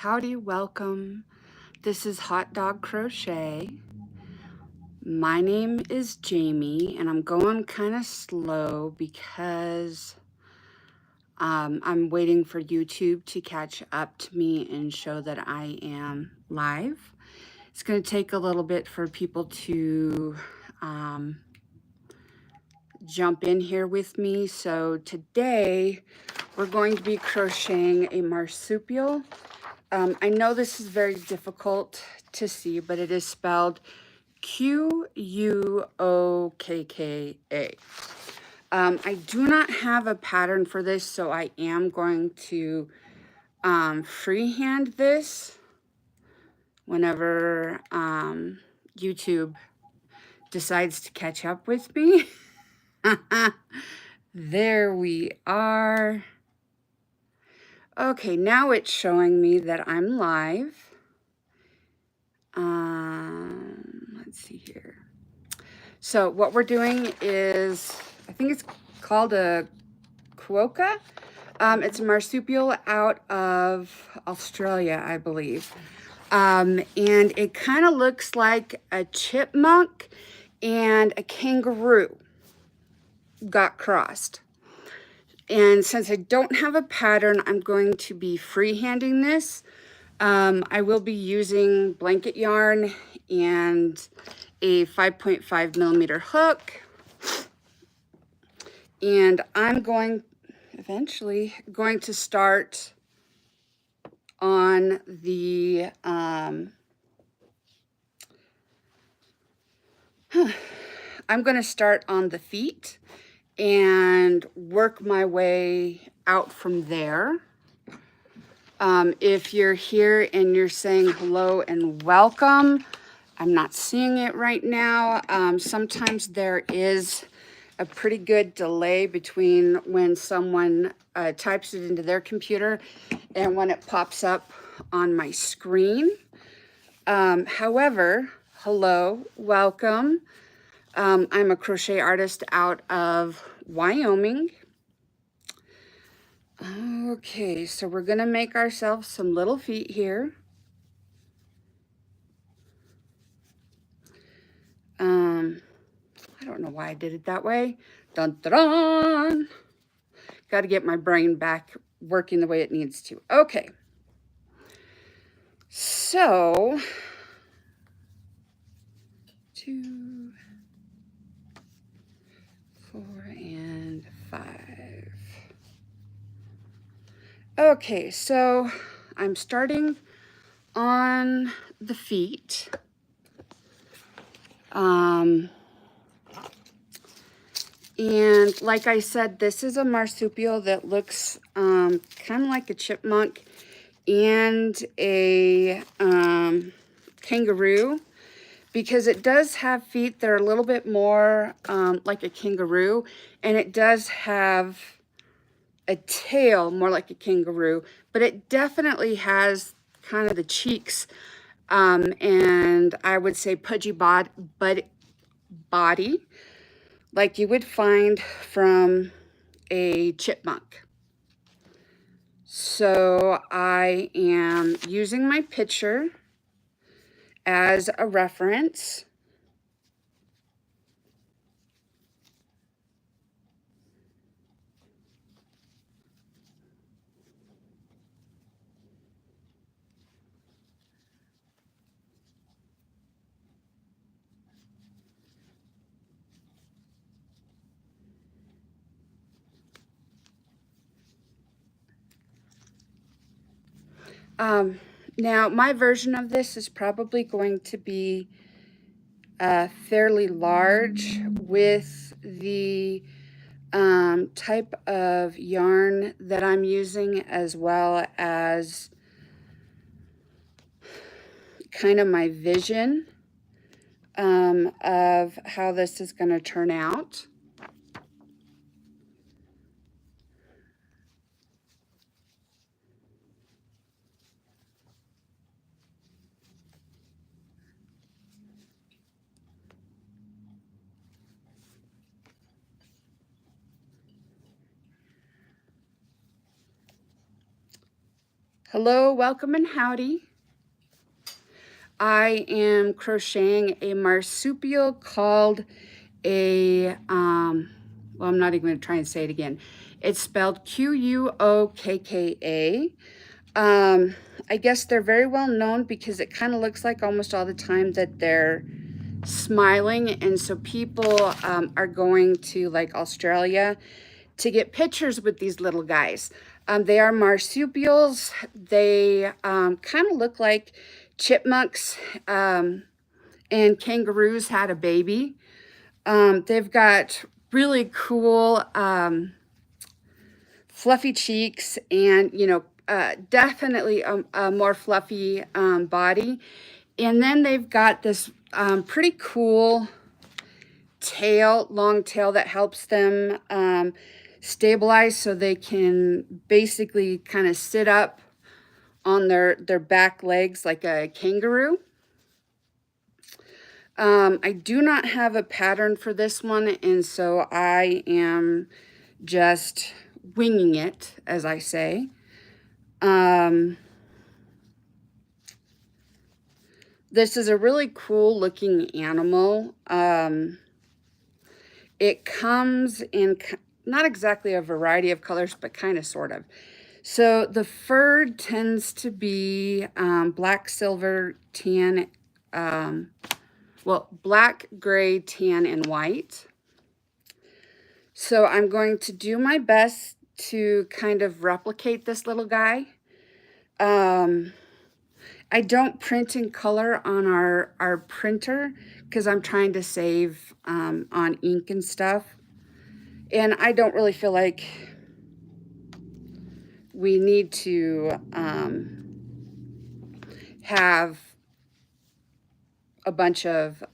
Howdy, welcome. This is Hot Dog Crochet. My name is Jamie, and I'm going kind of slow because I'm waiting for YouTube to catch up to me and show that I am live. It's going to take a little bit for people to jump in here with me. So today we're going to be crocheting a marsupial. I know this is very difficult to see, but it is spelled Quokka. I do not have a pattern for this, so I am going to freehand this whenever YouTube decides to catch up with me. There we are. Okay, now it's showing me that I'm live. Let's see here. So what we're doing is, I think it's called a Quokka. It's a marsupial out of Australia, I believe. And it kind of looks like a chipmunk and a kangaroo got crossed. And since I don't have a pattern, I'm going to be freehanding this. I will be using blanket yarn and a 5.5 millimeter hook. And I'm eventually going to start on the, I'm going to start on the feet and work my way out from there. If you're here and you're saying hello and welcome, I'm not seeing it right now. Sometimes there is a pretty good delay between when someone types it into their computer and when it pops up on my screen. However, hello, welcome. I'm a crochet artist out of Wyoming. Okay, so we're gonna make ourselves some little feet here. I don't know why I did it that way. Dun dun dun! Got to get my brain back working the way it needs to. Okay. So, 2, 4, and 5. Okay, so I'm starting on the feet. And like I said, this is a marsupial that looks kind of like a chipmunk and a kangaroo, because it does have feet that are a little bit more like a kangaroo, and it does have a tail more like a kangaroo, but it definitely has kind of the cheeks and I would say pudgy body like you would find from a chipmunk. So I am using my picture as a reference. Now, my version of this is probably going to be fairly large with the type of yarn that I'm using, as well as kind of my vision of how this is going to turn out. Hello, welcome and howdy. I am crocheting a marsupial called a, well, I'm not even going to try and say it again. It's spelled Quokka. I guess they're very well known because it kind of looks like almost all the time that they're smiling. And so people are going to like Australia to get pictures with these little guys. They are marsupials. They kind of look like chipmunks and kangaroos had a baby. They've got really cool fluffy cheeks and, you know, definitely a more fluffy body. And then they've got this pretty cool tail, long tail that helps them stabilize so they can basically kind of sit up on their back legs like a kangaroo. I do not have a pattern for this one, and so I am just winging it, as I say. This is a really cool looking animal. It comes in not exactly a variety of colors, but kind of sort of. So the fur tends to be black, silver, tan, well, black, gray, tan, and white. So I'm going to do my best to kind of replicate this little guy. I don't print in color on our printer because I'm trying to save on ink and stuff. And I don't really feel like we need to have a bunch of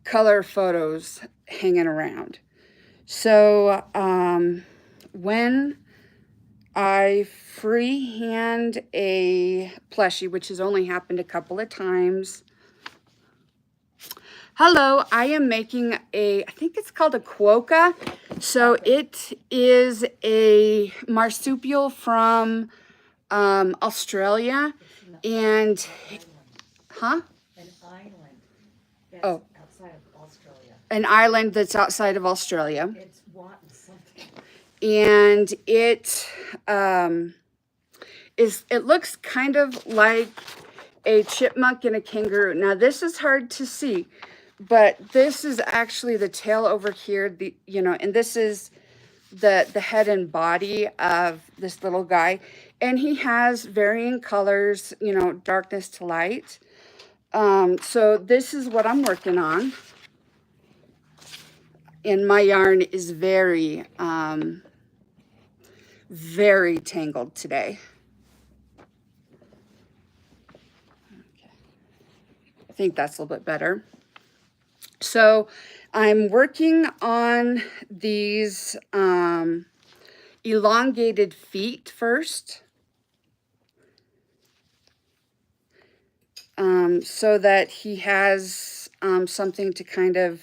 color photos hanging around. So when I freehand a plushie, which has only happened a couple of times. Hello, I am making I think it's called a Quokka. So it is a marsupial from Australia. And, huh? An island that's outside of Australia. An island that's outside of Australia. It's Watton something. And it looks kind of like a chipmunk and a kangaroo. Now this is hard to see, but this is actually the tail over here, and this is the head and body of this little guy. And he has varying colors, darkness to light. So this is what I'm working on. And my yarn is very, very tangled today. Okay. I think that's a little bit better. So I'm working on these elongated feet first. So that he has something to kind of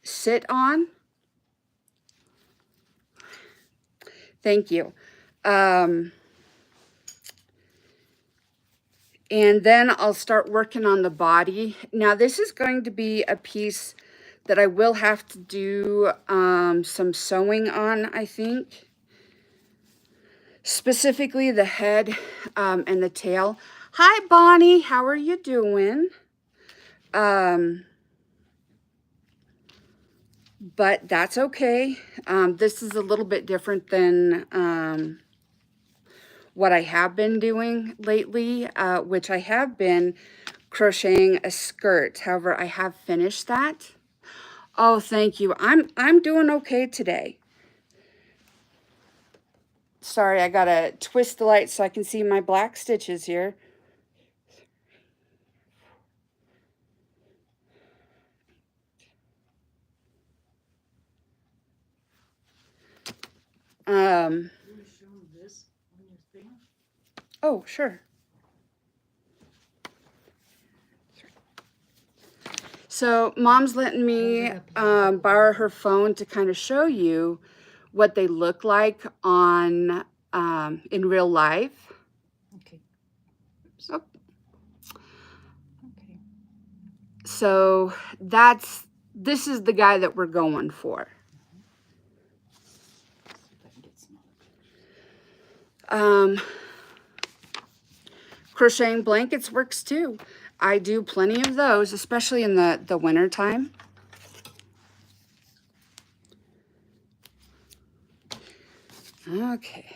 sit on. Thank you. And then I'll start working on the body. Now this is going to be a piece that I will have to do some sewing on, I think. Specifically the head and the tail. Hi, Bonnie. How are you doing? But that's okay. This is a little bit different than what I have been doing lately, which I have been crocheting a skirt. However, I have finished that. Oh, thank you. I'm doing okay today. Sorry, I gotta twist the light so I can see my black stitches here. Oh, sure. So Mom's letting me borrow her phone to kind of show you what they look like on in real life. Okay. Oops. Oh. Okay. So this is the guy that we're going for. See if I can get some other pictures. Crocheting blankets works too. I do plenty of those, especially in the winter time. Okay.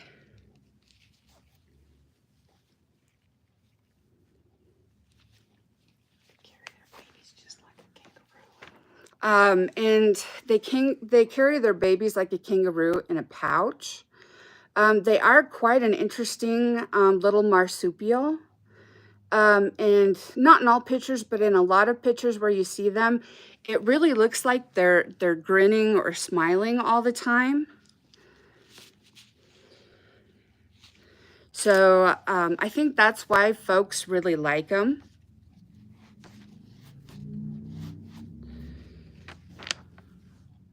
They carry their babies just like a kangaroo. And they carry their babies like a kangaroo in a pouch. They are quite an interesting little marsupial. And not in all pictures, but in a lot of pictures where you see them, it really looks like they're grinning or smiling all the time. So I think that's why folks really like them.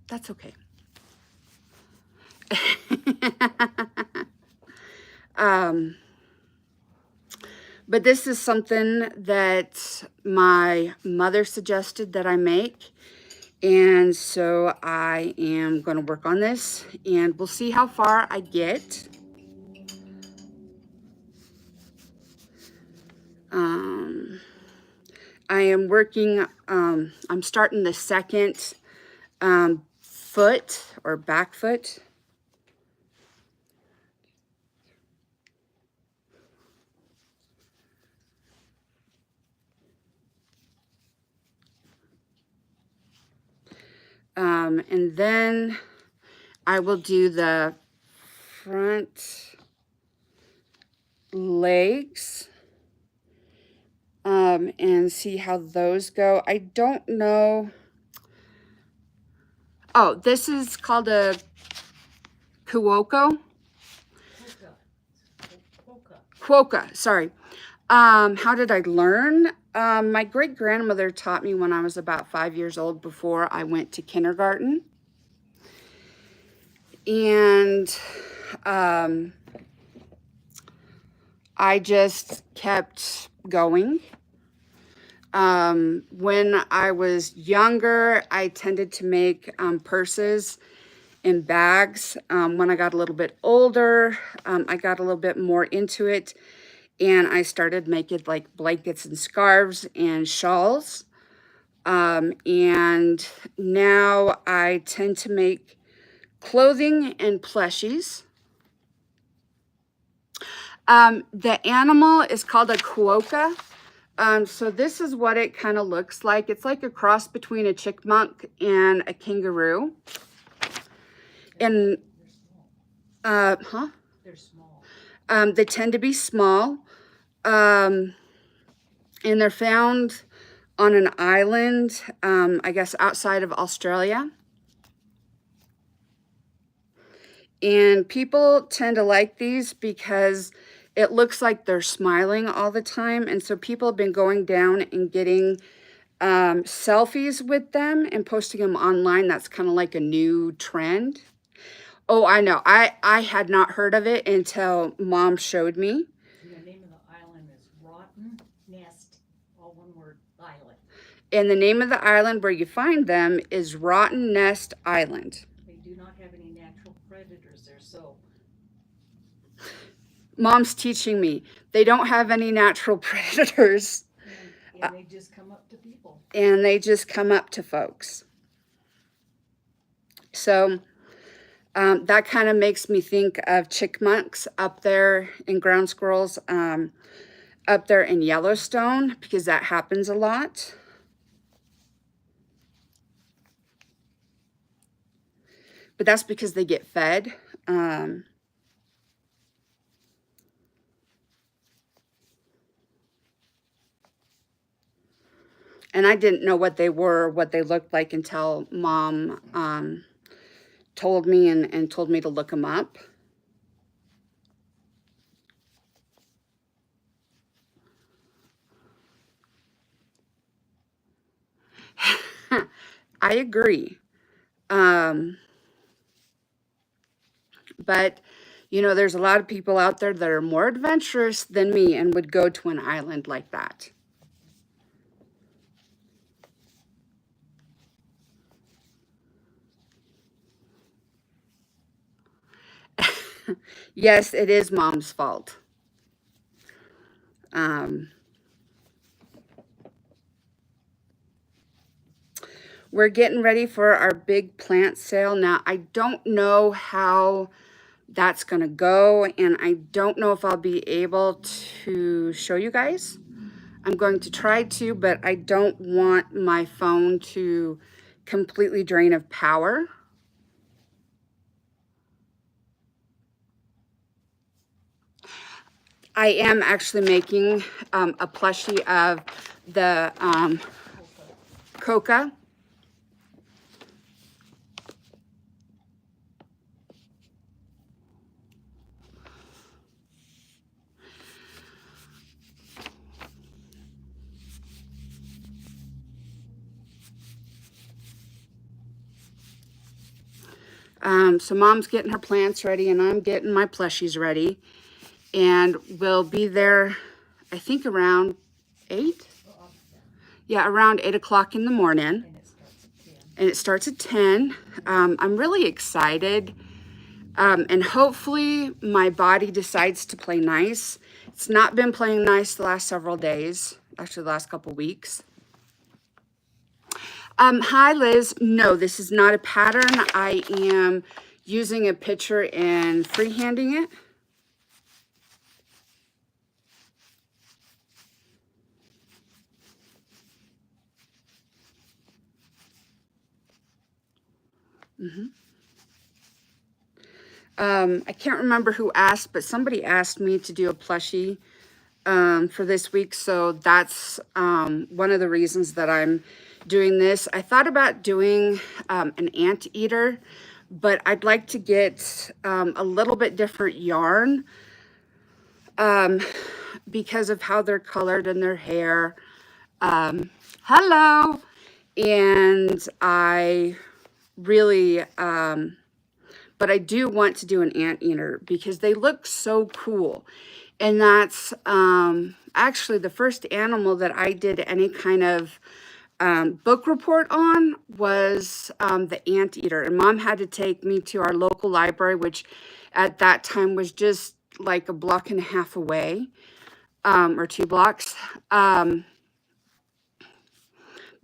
That's okay. But this is something that my mother suggested that I make. And so I am going to work on this and we'll see how far I get. I am working, I'm starting the second foot or back foot. And then I will do the front legs and see how those go. I don't know. Oh, this is called a Quokka. Quokka, sorry. How did I learn? My great-grandmother taught me when I was about 5 years old before I went to kindergarten. And I just kept going. When I was younger, I tended to make purses and bags. When I got a little bit older, I got a little bit more into it. And I started making like blankets and scarves and shawls. And now I tend to make clothing and plushies. The animal is called a quokka. So this is what it kind of looks like. It's like a cross between a chipmunk and a kangaroo. And, They're small. They tend to be small. And they're found on an island, I guess outside of Australia. And people tend to like these because it looks like they're smiling all the time. And so people have been going down and getting selfies with them and posting them online. That's kind of like a new trend. Oh, I know. I had not heard of it until Mom showed me. And the name of the island is Rotten Nest, all one word, island. And the name of the island where you find them is Rotten Nest Island. They do not have any natural predators there, so. Mom's teaching me. They don't have any natural predators. And they just come up to people. And they just come up to folks. So that kind of makes me think of chipmunks up there and ground squirrels up there in Yellowstone, because that happens a lot. But that's because they get fed. And I didn't know what they were, what they looked like until Mom told me and told me to look them up. I agree. But, You know, there's a lot of people out there that are more adventurous than me and would go to an island like that. Yes, it is Mom's fault. We're getting ready for our big plant sale. Now, I don't know how that's going to go, and I don't know if I'll be able to show you guys. I'm going to try to, but I don't want my phone to completely drain of power. I am actually making a plushie of the Quokka. So Mom's getting her plants ready and I'm getting my plushies ready. And we'll be there, I think around 8? Yeah, around 8 o'clock in the morning. And it starts at 10. I'm really excited. And hopefully my body decides to play nice. It's not been playing nice the last several days, actually the last couple weeks. Hi, Liz. No, this is not a pattern. I am using a picture and freehanding it. I can't remember who asked, but somebody asked me to do a plushie for this week. So that's one of the reasons that I'm doing this. I thought about doing an anteater, but I'd like to get a little bit different yarn because of how they're colored and their hair. Hello. And I really, but I do want to do an anteater because they look so cool. And that's actually the first animal that I did any kind of book report on was the anteater. And Mom had to take me to our local library, which at that time was just like a block and a half away, or 2 blocks. But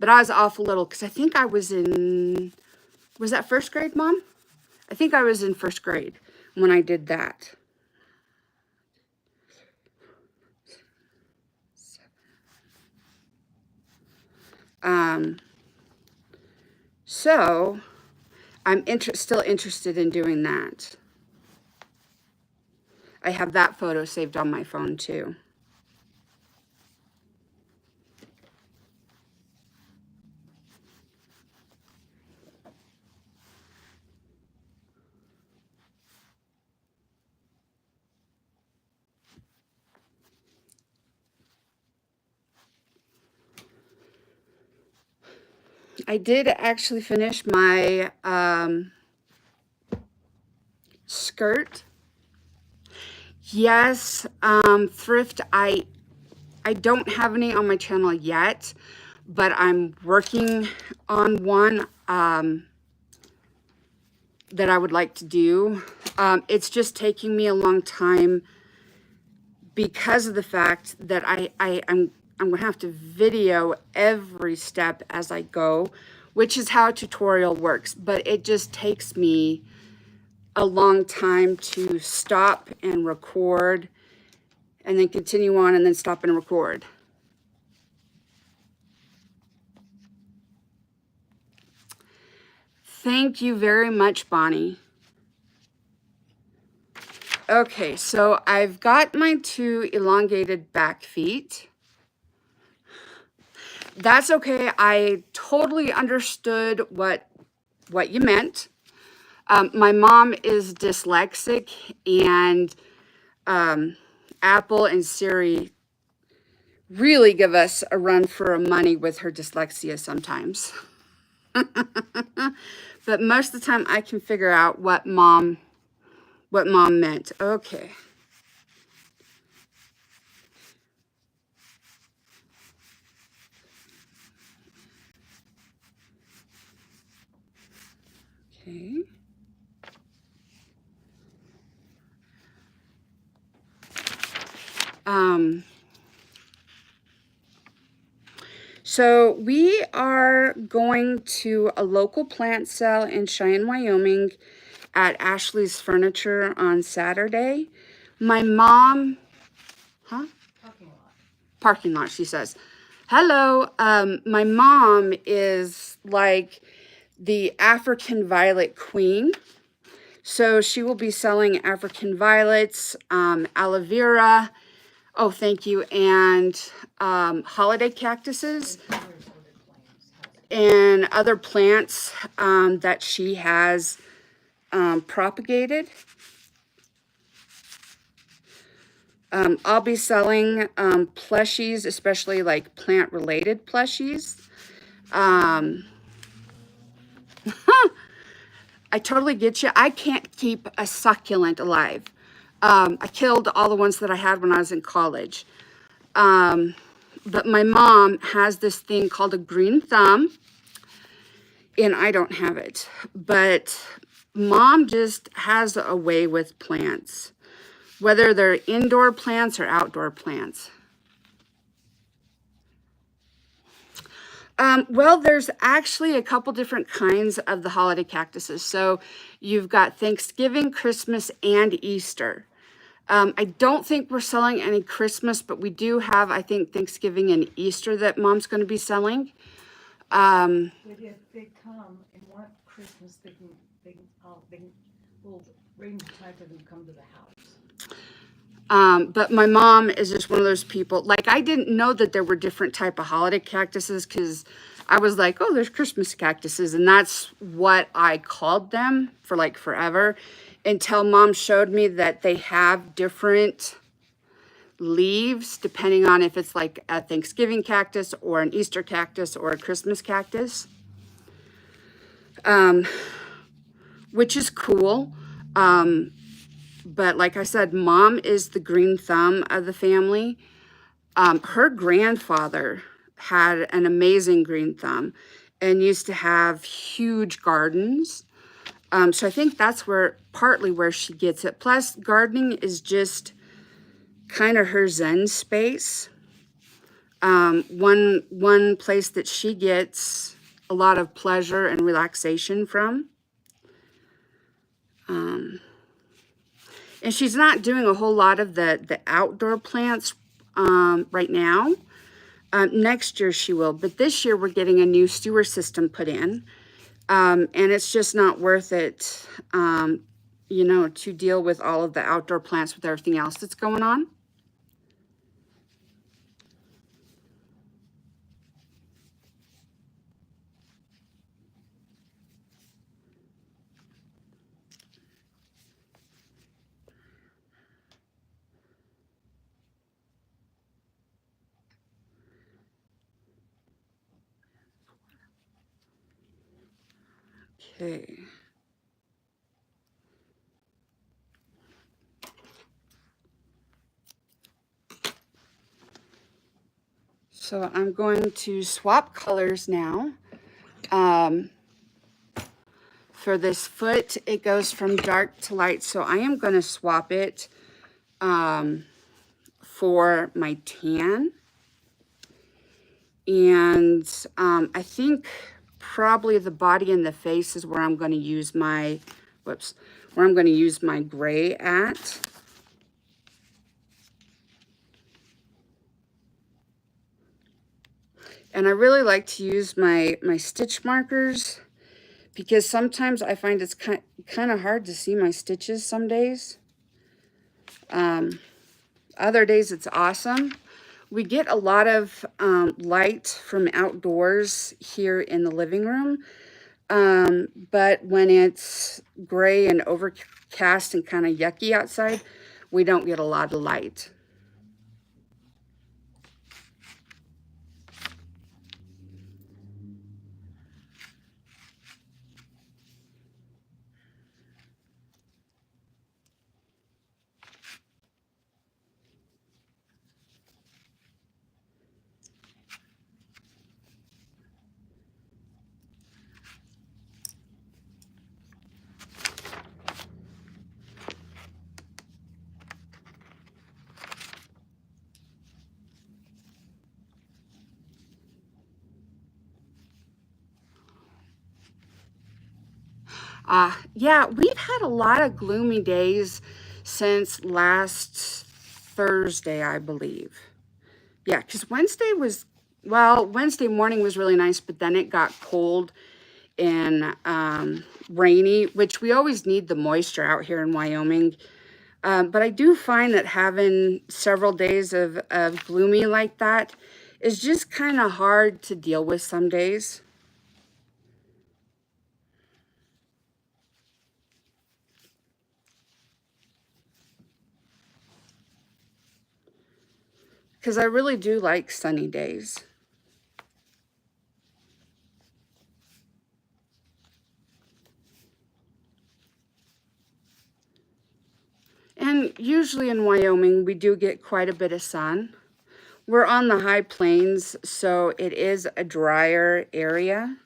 I was awful little because I think I was in, was that first grade, Mom? I think I was in first grade when I did that. So I'm still interested in doing that. I have that photo saved on my phone too. I did actually finish my skirt. Yes, thrift. I don't have any on my channel yet, but I'm working on one that I would like to do. It's just taking me a long time because of the fact that I'm going to have to video every step as I go, which is how a tutorial works. But it just takes me a long time to stop and record and then continue on and then stop and record. Thank you very much, Bonnie. Okay, so I've got my 2 elongated back feet. That's okay. I totally understood what you meant. My mom is dyslexic, and Apple and Siri really give us a run for our money with her dyslexia sometimes. But most of the time I can figure out what Mom what Mom meant. Okay. Okay. So we are going to a local plant sale in Cheyenne, Wyoming at Ashley's Furniture on Saturday. My mom, Parking lot. parking lot, she says. Hello, my mom is like the African violet queen. So she will be selling African violets, aloe vera, oh, thank you, and holiday cactuses and other plants that she has propagated. I'll be selling plushies, especially like plant-related plushies. I totally get you. I can't keep a succulent alive. I killed all the ones that I had when I was in college. But my mom has this thing called a green thumb, and I don't have it. But Mom just has a way with plants, whether they're indoor plants or outdoor plants. Well, there's actually a couple different kinds of the holiday cactuses. So you've got Thanksgiving, Christmas, and Easter. I don't think we're selling any Christmas, but we do have, I think, Thanksgiving and Easter that Mom's going to be selling. But if they come and want Christmas, we'll arrange a time for them to come to the house. But my mom is just one of those people. Like, I didn't know that there were different type of holiday cactuses because I was like, oh, there's Christmas cactuses. And that's what I called them for like forever until Mom showed me that they have different leaves depending on if it's like a Thanksgiving cactus or an Easter cactus or a Christmas cactus, which is cool. But like I said, Mom is the green thumb of the family. Her grandfather had an amazing green thumb and used to have huge gardens. So I think that's partly where she gets it. Plus, gardening is just kind of her zen space. One place that she gets a lot of pleasure and relaxation from. And she's not doing a whole lot of the outdoor plants right now. Next year she will, but this year we're getting a new sewer system put in. And it's just not worth it, to deal with all of the outdoor plants with everything else that's going on. Okay. So I'm going to swap colors now. For this foot, it goes from dark to light. So I am going to swap it for my tan. And I think probably the body and the face is where I'm going to use my, gray at. And I really like to use my stitch markers because sometimes I find it's kind of hard to see my stitches some days. Other days it's awesome. We get a lot of light from outdoors here in the living room. But when it's gray and overcast and kind of yucky outside, we don't get a lot of light. Yeah, we've had a lot of gloomy days since last Thursday, I believe. Yeah, because Wednesday morning was really nice, but then it got cold and rainy, which we always need the moisture out here in Wyoming. But I do find that having several days of gloomy like that is just kind of hard to deal with some days. Because I really do like sunny days. And usually in Wyoming, we do get quite a bit of sun. We're on the high plains, so it is a drier area.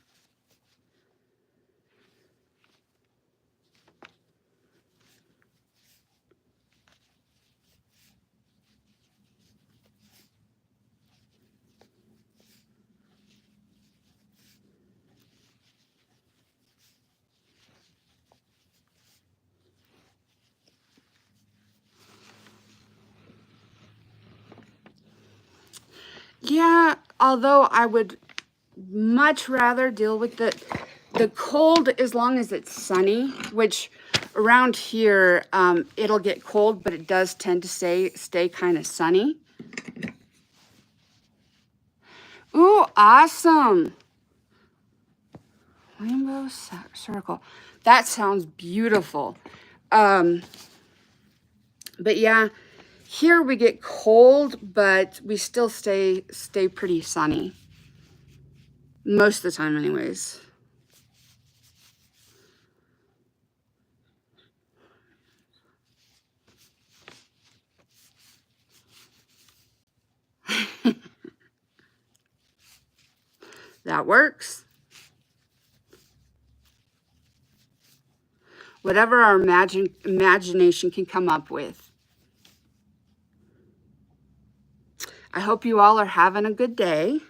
Yeah, although I would much rather deal with the cold as long as it's sunny, which around here it'll get cold, but it does tend to stay kind of sunny. Ooh, awesome. Rainbow circle. That sounds beautiful. But yeah, here we get cold, but we still stay pretty sunny. Most of the time anyways. That works. Whatever our imagination can come up with. I hope you all are having a good day.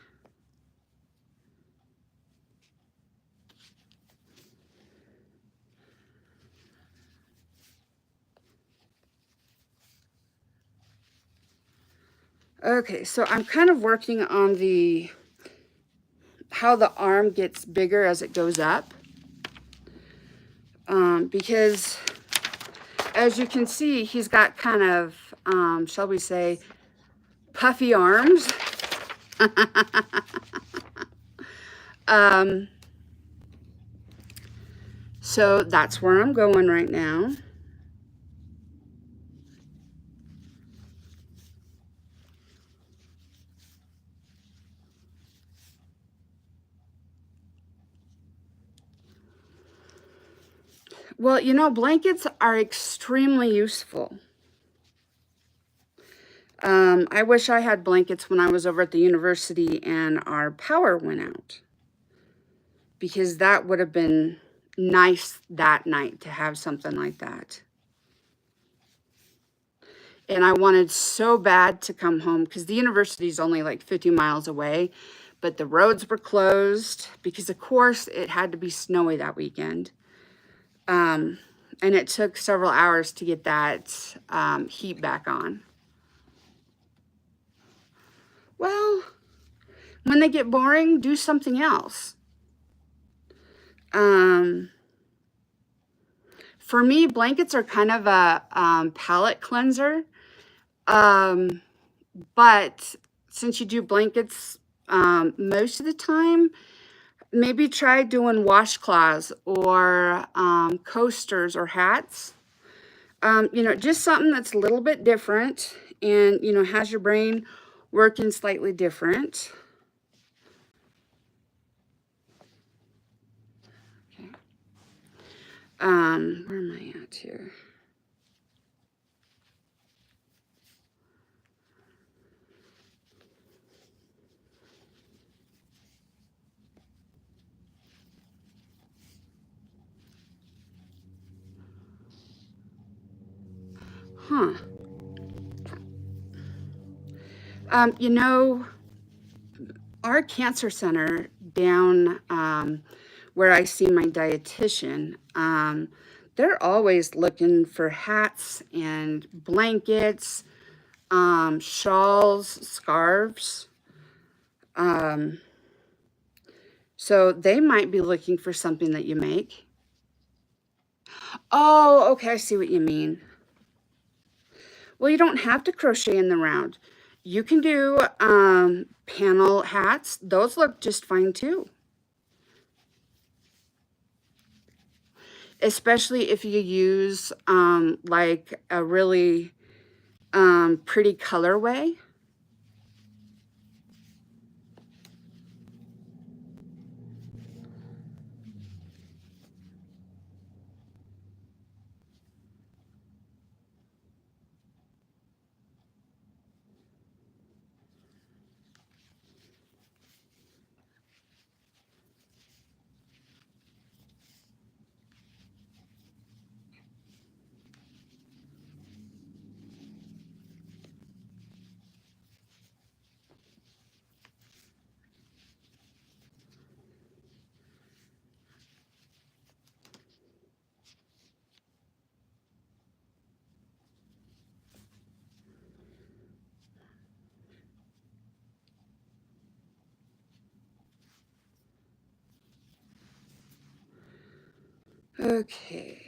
Okay, so I'm kind of working on how the arm gets bigger as it goes up. Because as you can see, he's got kind of, shall we say, puffy arms. So that's where I'm going right now. Well, you know, blankets are extremely useful. I wish I had blankets when I was over at the university and our power went out, because that would have been nice that night to have something like that. And I wanted so bad to come home because the university is only like 50 miles away, but the roads were closed because, of course, it had to be snowy that weekend. And it took several hours to get that heat back on. Well, when they get boring, do something else. For me, blankets are kind of a palate cleanser. But since you do blankets most of the time, maybe try doing washcloths or coasters or hats. You know, just something that's a little bit different and, you know, has your brain working slightly different. Okay. Where am I at here? Huh. You know, our cancer center down where I see my dietitian, they're always looking for hats and blankets, shawls, scarves. So they might be looking for something that you make. Oh, okay, I see what you mean. Well, you don't have to crochet in the round. You can do panel hats. Those look just fine too. Especially if you use like a really pretty colorway. Okay.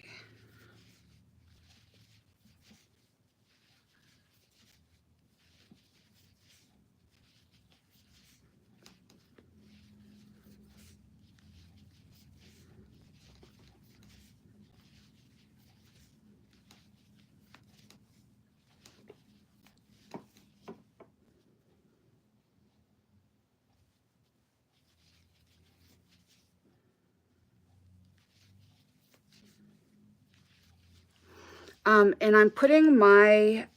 And I'm putting my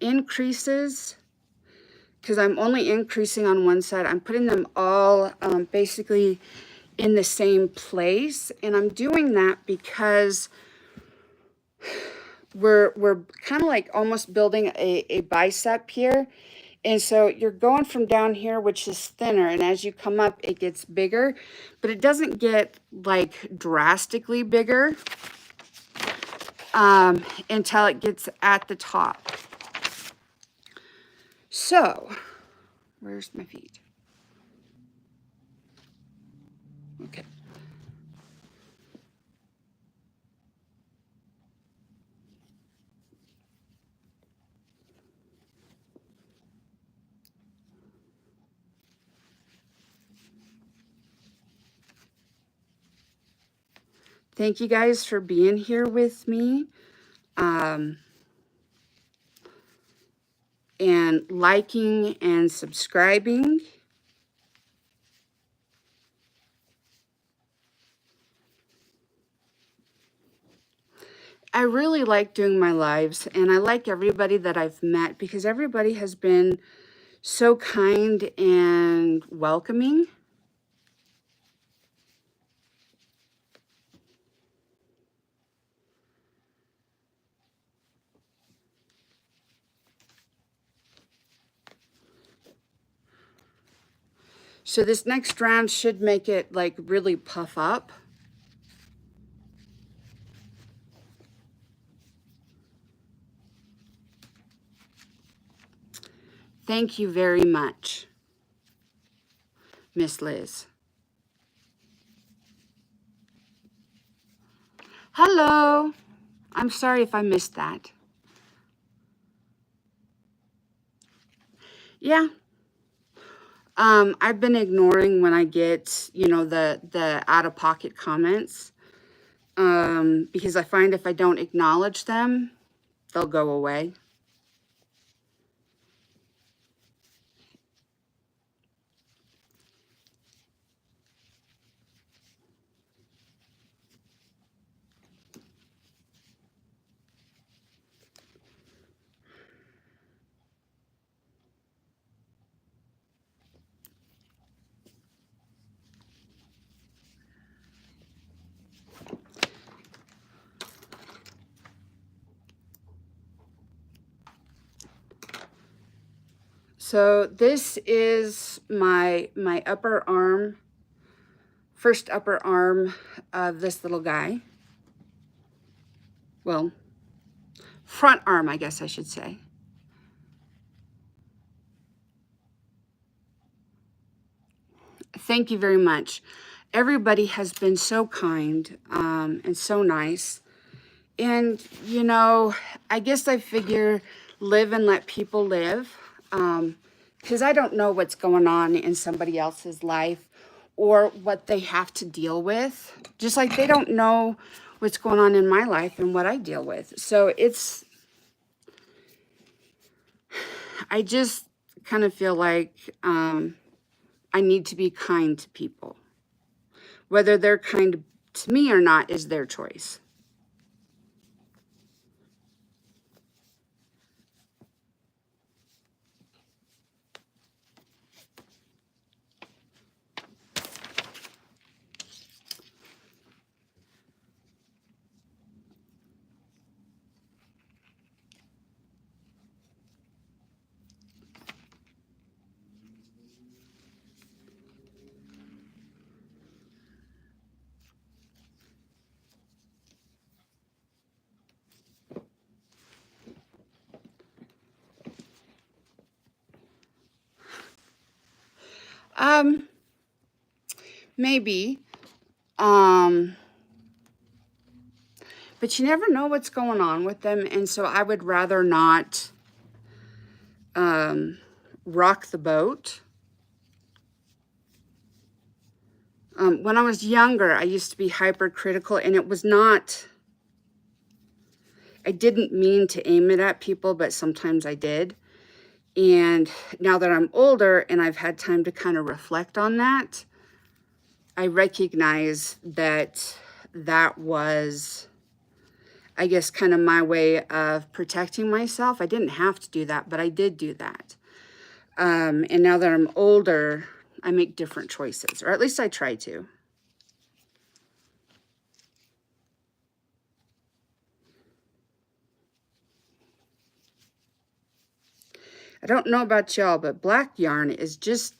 increases, because I'm only increasing on one side, I'm putting them all basically in the same place. And I'm doing that because we're kind of like almost building a bicep here. And so you're going from down here, which is thinner, and as you come up, it gets bigger, but it doesn't get like drastically bigger until it gets at the top. So, where's my feet? Okay. Thank you guys for being here with me. And liking and subscribing. I really like doing my lives, and I like everybody that I've met because everybody has been so kind and welcoming. So this next round should make it like really puff up. Thank you very much, Miss Liz. Hello. I'm sorry if I missed that. Yeah. I've been ignoring when I get, you know, the out-of-pocket comments because I find if I don't acknowledge them, they'll go away. So this is my upper arm first upper arm of this little guy. Well, front arm, I guess I should say. Thank you very much. Everybody has been so kind and so nice. And, you know, I guess I figure live and let people live, because I don't know what's going on in somebody else's life or what they have to deal with, just like they don't know what's going on in my life and what I deal with. So I just kind of feel like I need to be kind to people. Whether they're kind to me or not is their choice. Maybe. But you never know what's going on with them, and so I would rather not rock the boat. When I was younger, I used to be hypercritical, and it was not, I didn't mean to aim it at people, but sometimes I did. And now that I'm older and I've had time to kind of reflect on that, I recognize that that was, I guess, kind of my way of protecting myself. I didn't have to do that, but I did do that. And now that I'm older, I make different choices, or at least I try to. I don't know about y'all, but black yarn is just,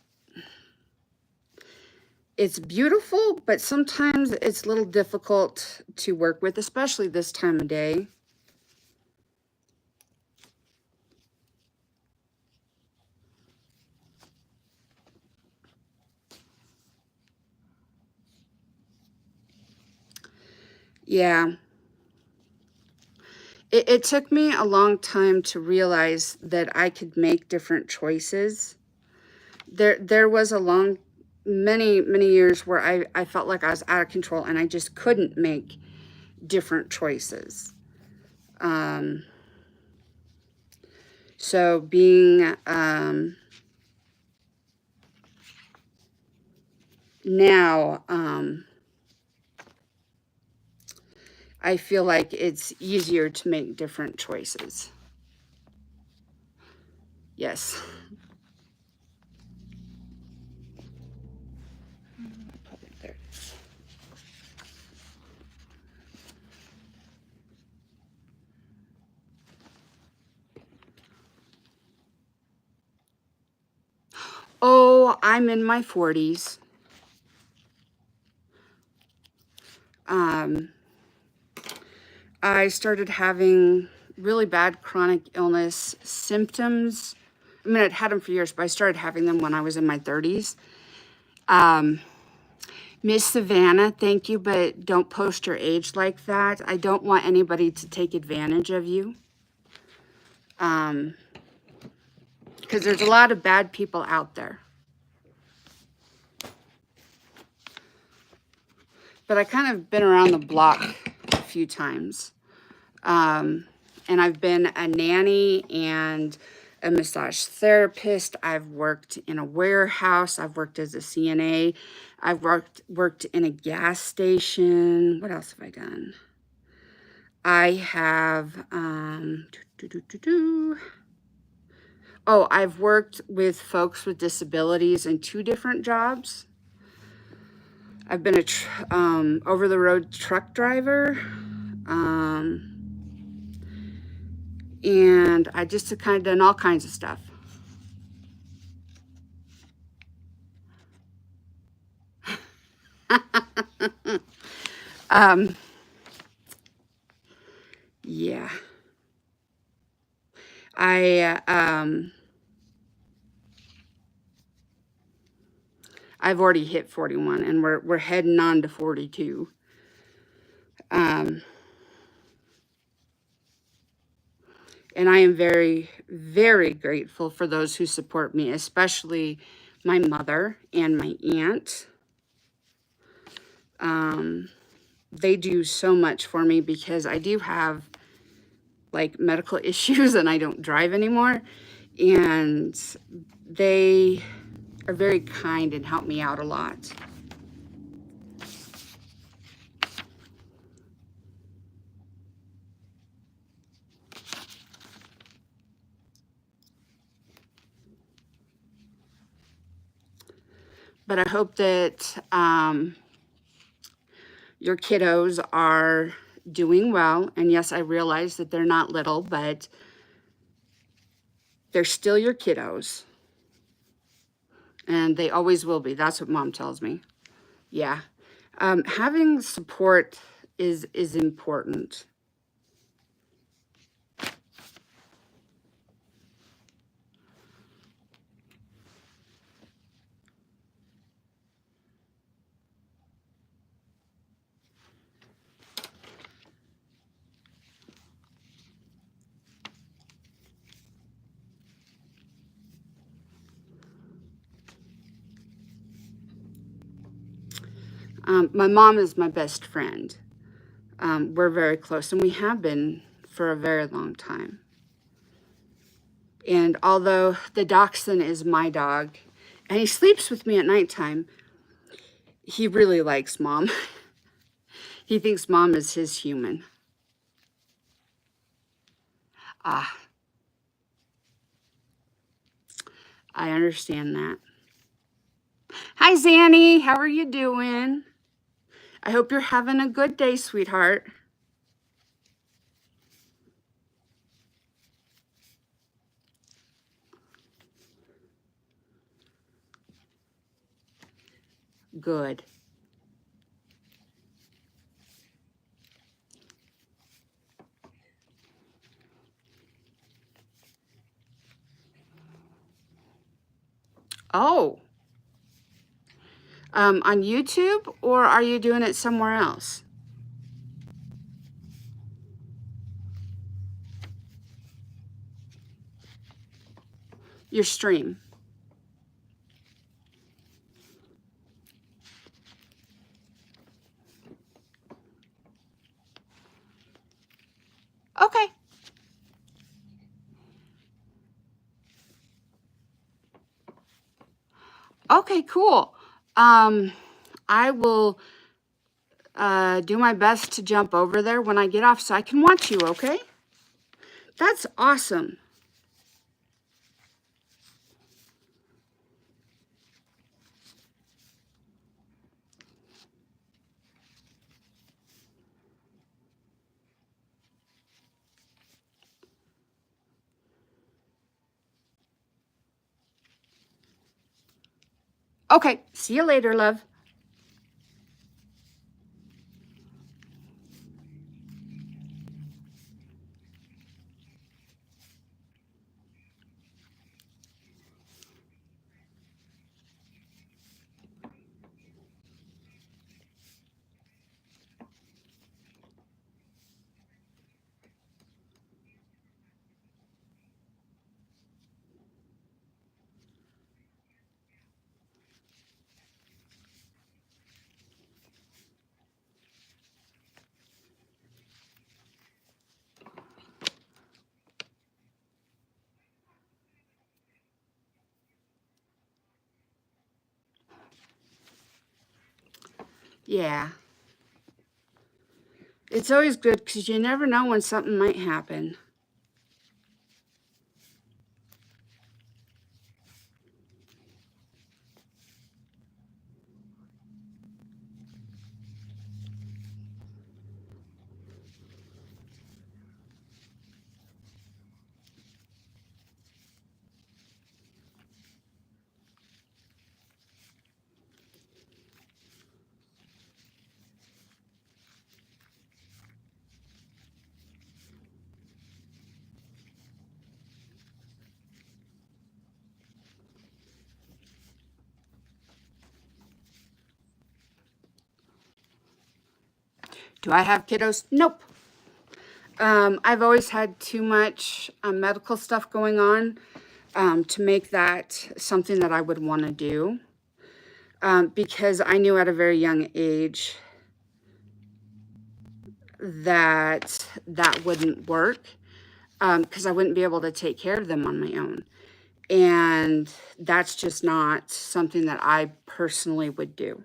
it's beautiful, but sometimes it's a little difficult to work with, especially this time of day. Yeah. It took me a long time to realize that I could make different choices. There was a long, many years where I felt like I was out of control and I just couldn't make different choices. So being now, I feel like it's easier to make different choices. Yes. There it is. Oh, I'm in my 40s. I started having really bad chronic illness symptoms. I mean, I'd had them for years, but I started having them when I was in my 30s. Miss Savannah, thank you, but don't post your age like that. I don't want anybody to take advantage of you. Because there's a lot of bad people out there. But I kind of been around the block a few times. And I've been a nanny and a massage therapist. I've worked in a warehouse. I've worked as a CNA. I've worked in a gas station. What else have I done? I have, oh, I've worked with folks with disabilities in 2 different jobs. I've been a over-the-road truck driver. And I just have kind of done all kinds of stuff. Yeah. I've already hit 41 and we're heading on to 42. And I am very, very grateful for those who support me, especially my mother and my aunt. They do so much for me because I do have like medical issues and I don't drive anymore. And they are very kind and help me out a lot. But I hope that your kiddos are doing well. And yes, I realize that they're not little, but they're still your kiddos. And they always will be. That's what Mom tells me. Yeah. Having support is important. My mom is my best friend. We're very close, and we have been for a very long time. And although the dachshund is my dog, and he sleeps with me at nighttime, he really likes Mom. He thinks Mom is his human. Ah, I understand that. Hi, Zanny. How are you doing? I hope you're having a good day, sweetheart. Good. Oh, on YouTube, or are you doing it somewhere else? Your stream. Okay. Okay, cool. I will do my best to jump over there when I get off so I can watch you, okay? That's awesome. Okay, see you later, love. Yeah. It's always good because you never know when something might happen. Do I have kiddos? Nope. I've always had too much medical stuff going on to make that something that I would want to do, because I knew at a very young age that that wouldn't work, because I wouldn't be able to take care of them on my own. And that's just not something that I personally would do.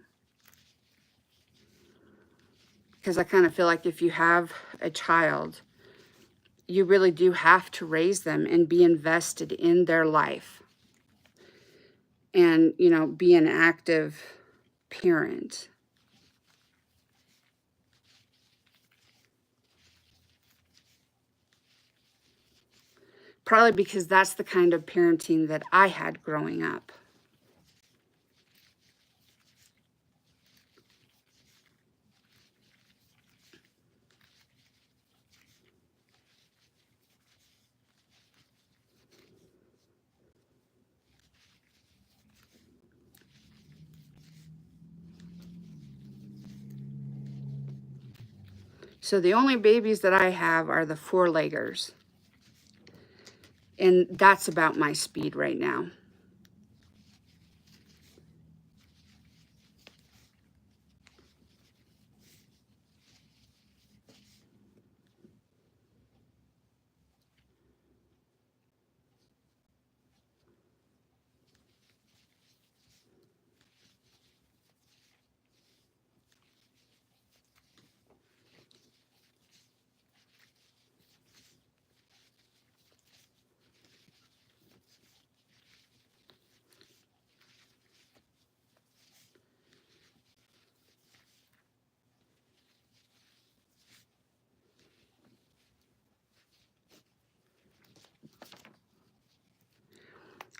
Because I kind of feel like if you have a child, you really do have to raise them and be invested in their life. And, you know, be an active parent. Probably because that's the kind of parenting that I had growing up. So the only babies that I have are the 4-leggers. And that's about my speed right now.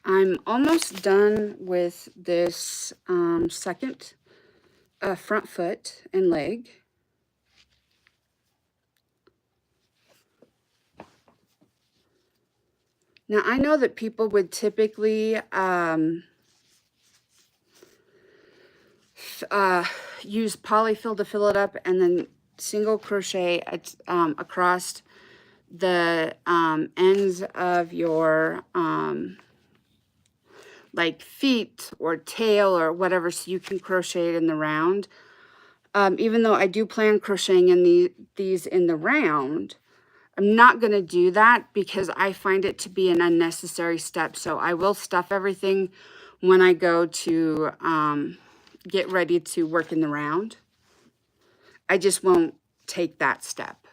I'm almost done with this second front foot and leg. Now, I know that people would typically use polyfill to fill it up and then single crochet across the ends of your like feet or tail or whatever, so you can crochet it in the round. Even though I do plan crocheting in these in the round, I'm not going to do that because I find it to be an unnecessary step. So I will stuff everything when I go to get ready to work in the round. I just won't take that step.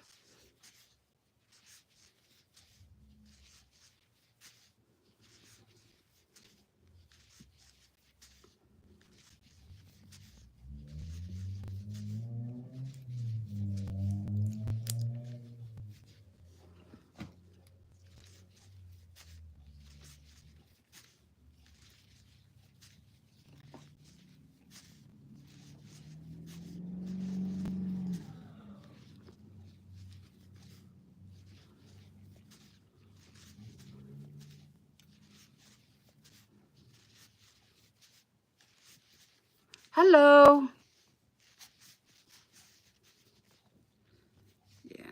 Hello. Yeah.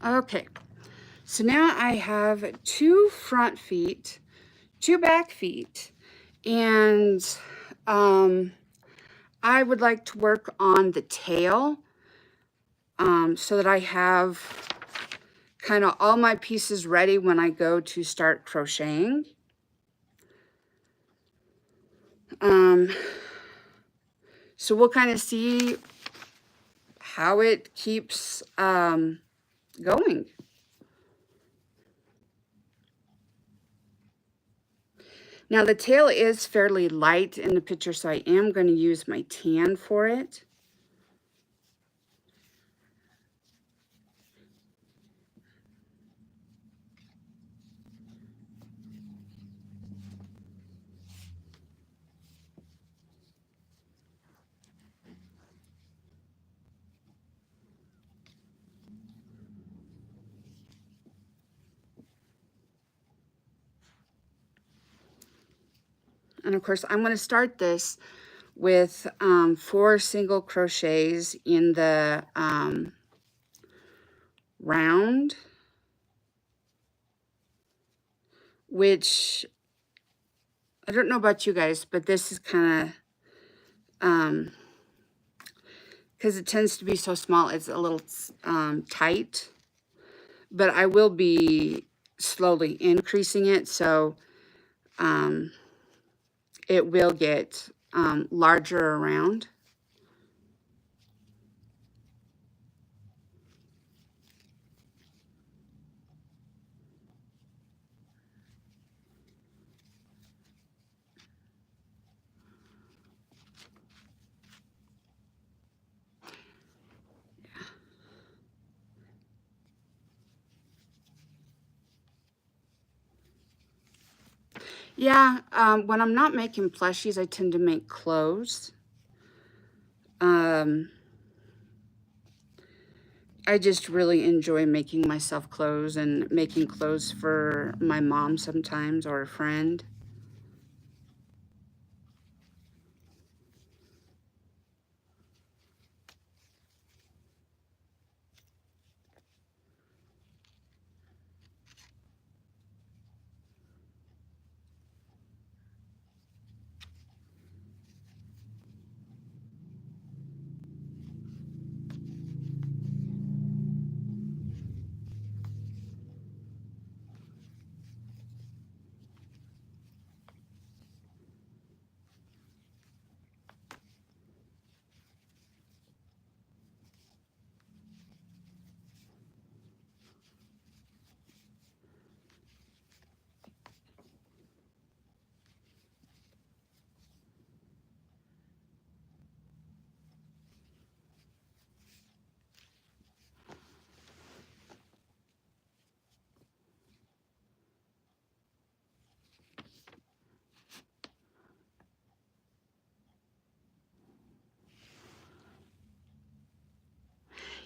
Okay, so now I have 2 front feet, 2 back feet, and I would like to work on the tail so that I have kind of all my pieces ready when I go to start crocheting. So we'll kind of see how it keeps going. Now the tail is fairly light in the picture, so I am going to use my tan for it. And of course, I'm going to start this with 4 single crochets in the round, which I don't know about you guys, but this is kind of, because it tends to be so small, it's a little tight, but I will be slowly increasing it, so it will get larger around. Yeah, when I'm not making plushies, I tend to make clothes. I just really enjoy making myself clothes and making clothes for my mom sometimes or a friend.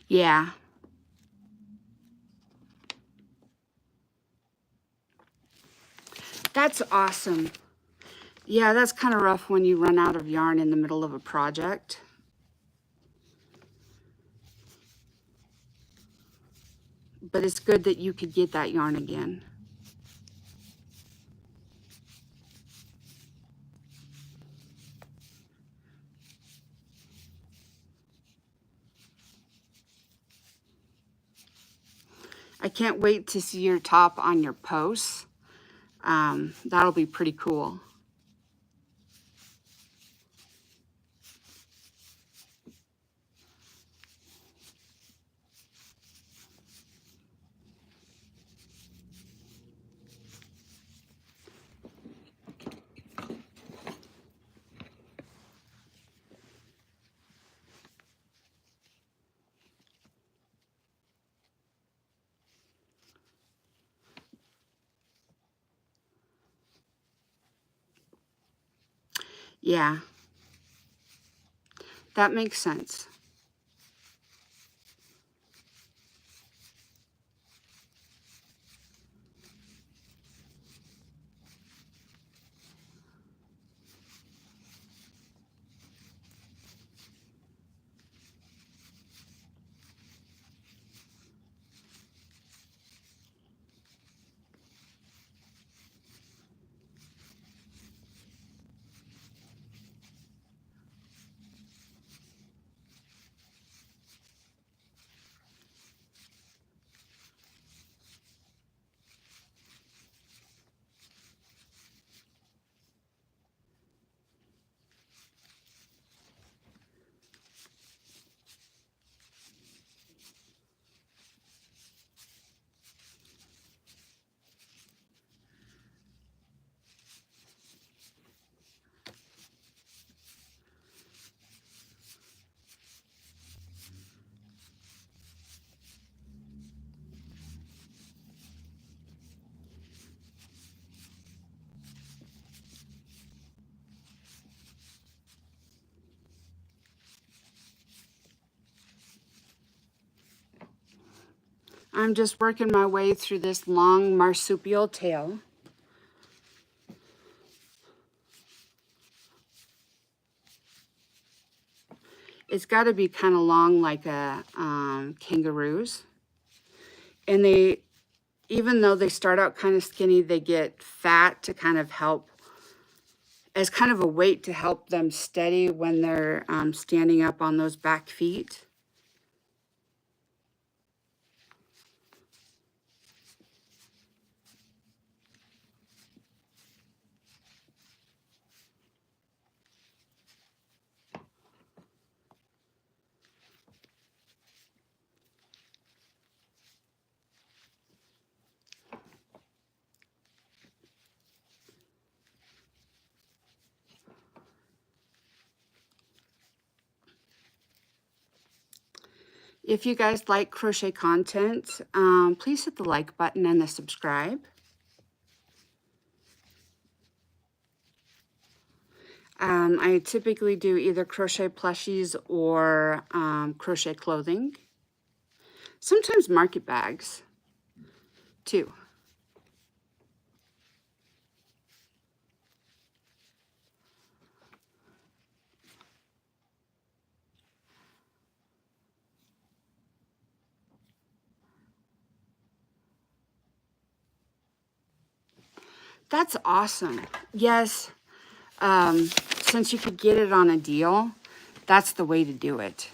Yeah, that's awesome. Yeah, that's kind of rough when you run out of yarn in the middle of a project. But it's good that you could get that yarn again. I can't wait to see your top on your posts. That'll be pretty cool. Yeah, that makes sense. I'm just working my way through this long marsupial tail. It's got to be kind of long like a kangaroo's. And they, even though they start out kind of skinny, they get fat to kind of help, as kind of a weight to help them steady when they're standing up on those back feet. If you guys like crochet content, please hit the like button and the subscribe. I typically do either crochet plushies or crochet clothing. Sometimes market bags, too. That's awesome. Yes, since you could get it on a deal, that's the way to do it.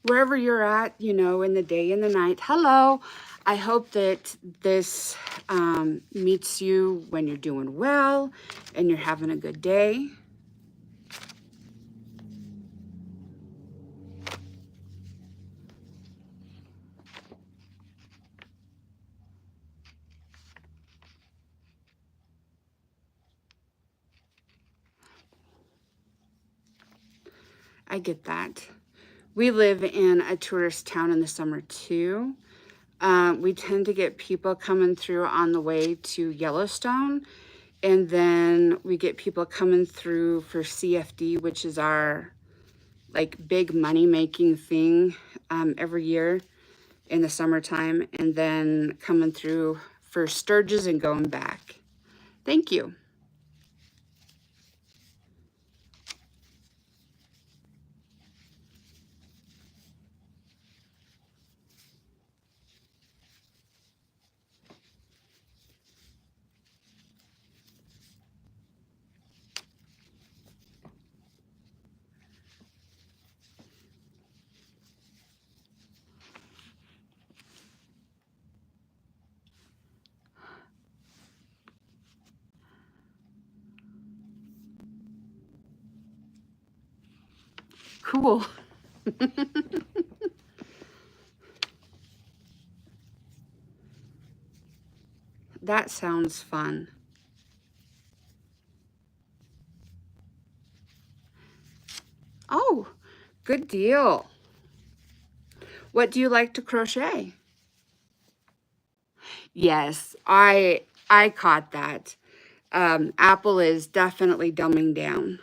Wherever you're at, you know, in the day and the night, hello. I hope that this meets you when you're doing well and you're having a good day. I get that. We live in a tourist town in the summer too. We tend to get people coming through on the way to Yellowstone, and then we get people coming through for CFD, which is our like big money making thing every year in the summertime, and then coming through for Sturges and going back. Thank you. Cool. That sounds fun. Oh, good deal. What do you like to crochet? Yes, I caught that. Apple is definitely dumbing down.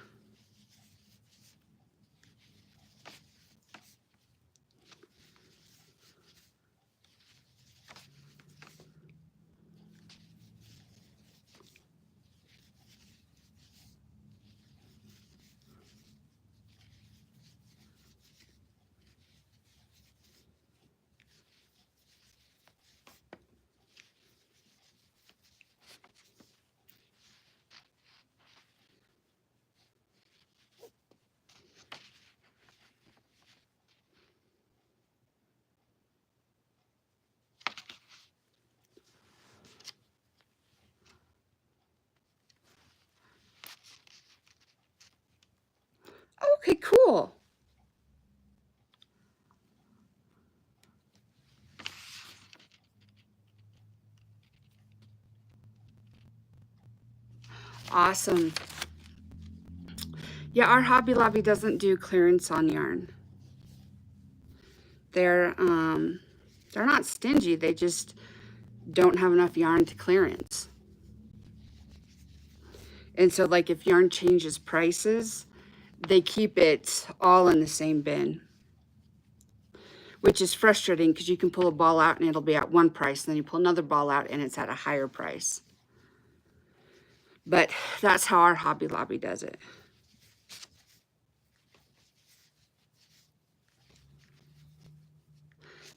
cool. Awesome. Yeah, our Hobby Lobby doesn't do clearance on yarn. They're not stingy. They just don't have enough yarn to clearance. And so like if yarn changes prices, they keep it all in the same bin, which is frustrating because you can pull a ball out and it'll be at one price, and then you pull another ball out and it's at a higher price. But that's how our Hobby Lobby does it.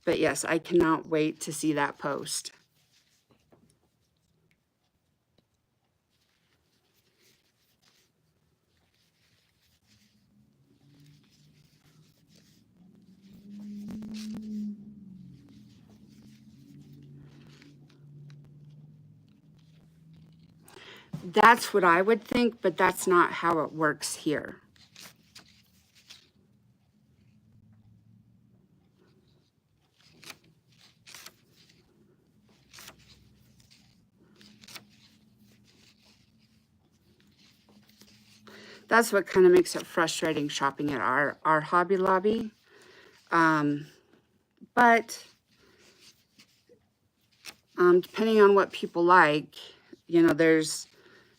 But yes, I cannot wait to see that post. That's what I would think, but that's not how it works here. That's what kind of makes it frustrating shopping at our Hobby Lobby. But depending on what people like, you know, there's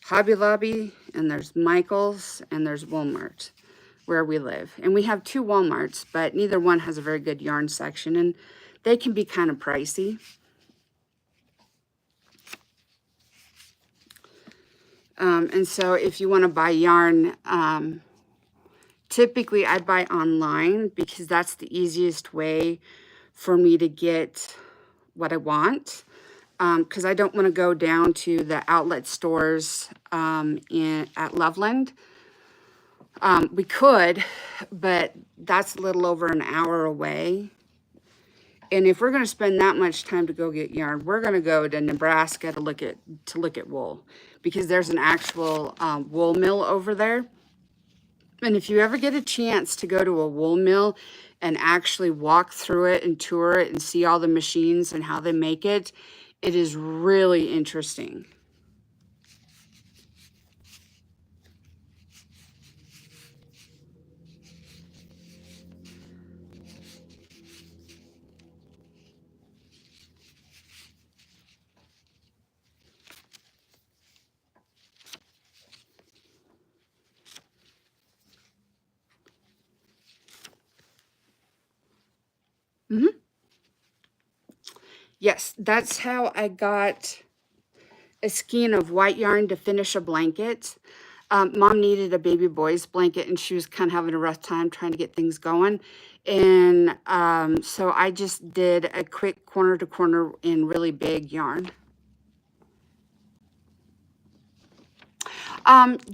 Hobby Lobby and there's Michael's and there's Walmart where we live. And we have 2 Walmarts, but neither one has a very good yarn section, and they can be kind of pricey. And so if you want to buy yarn, typically I buy online because that's the easiest way for me to get what I want. Because I don't want to go down to the outlet stores at Loveland. We could, but that's a little over an hour away. And if we're going to spend that much time to go get yarn, we're going to go to Nebraska to look at wool, because there's an actual wool mill over there. And if you ever get a chance to go to a wool mill and actually walk through it and tour it and see all the machines and how they make it, it is really interesting. Yes, that's how I got a skein of white yarn to finish a blanket. Mom needed a baby boy's blanket, and she was kind of having a rough time trying to get things going. And so I just did a quick corner to corner in really big yarn.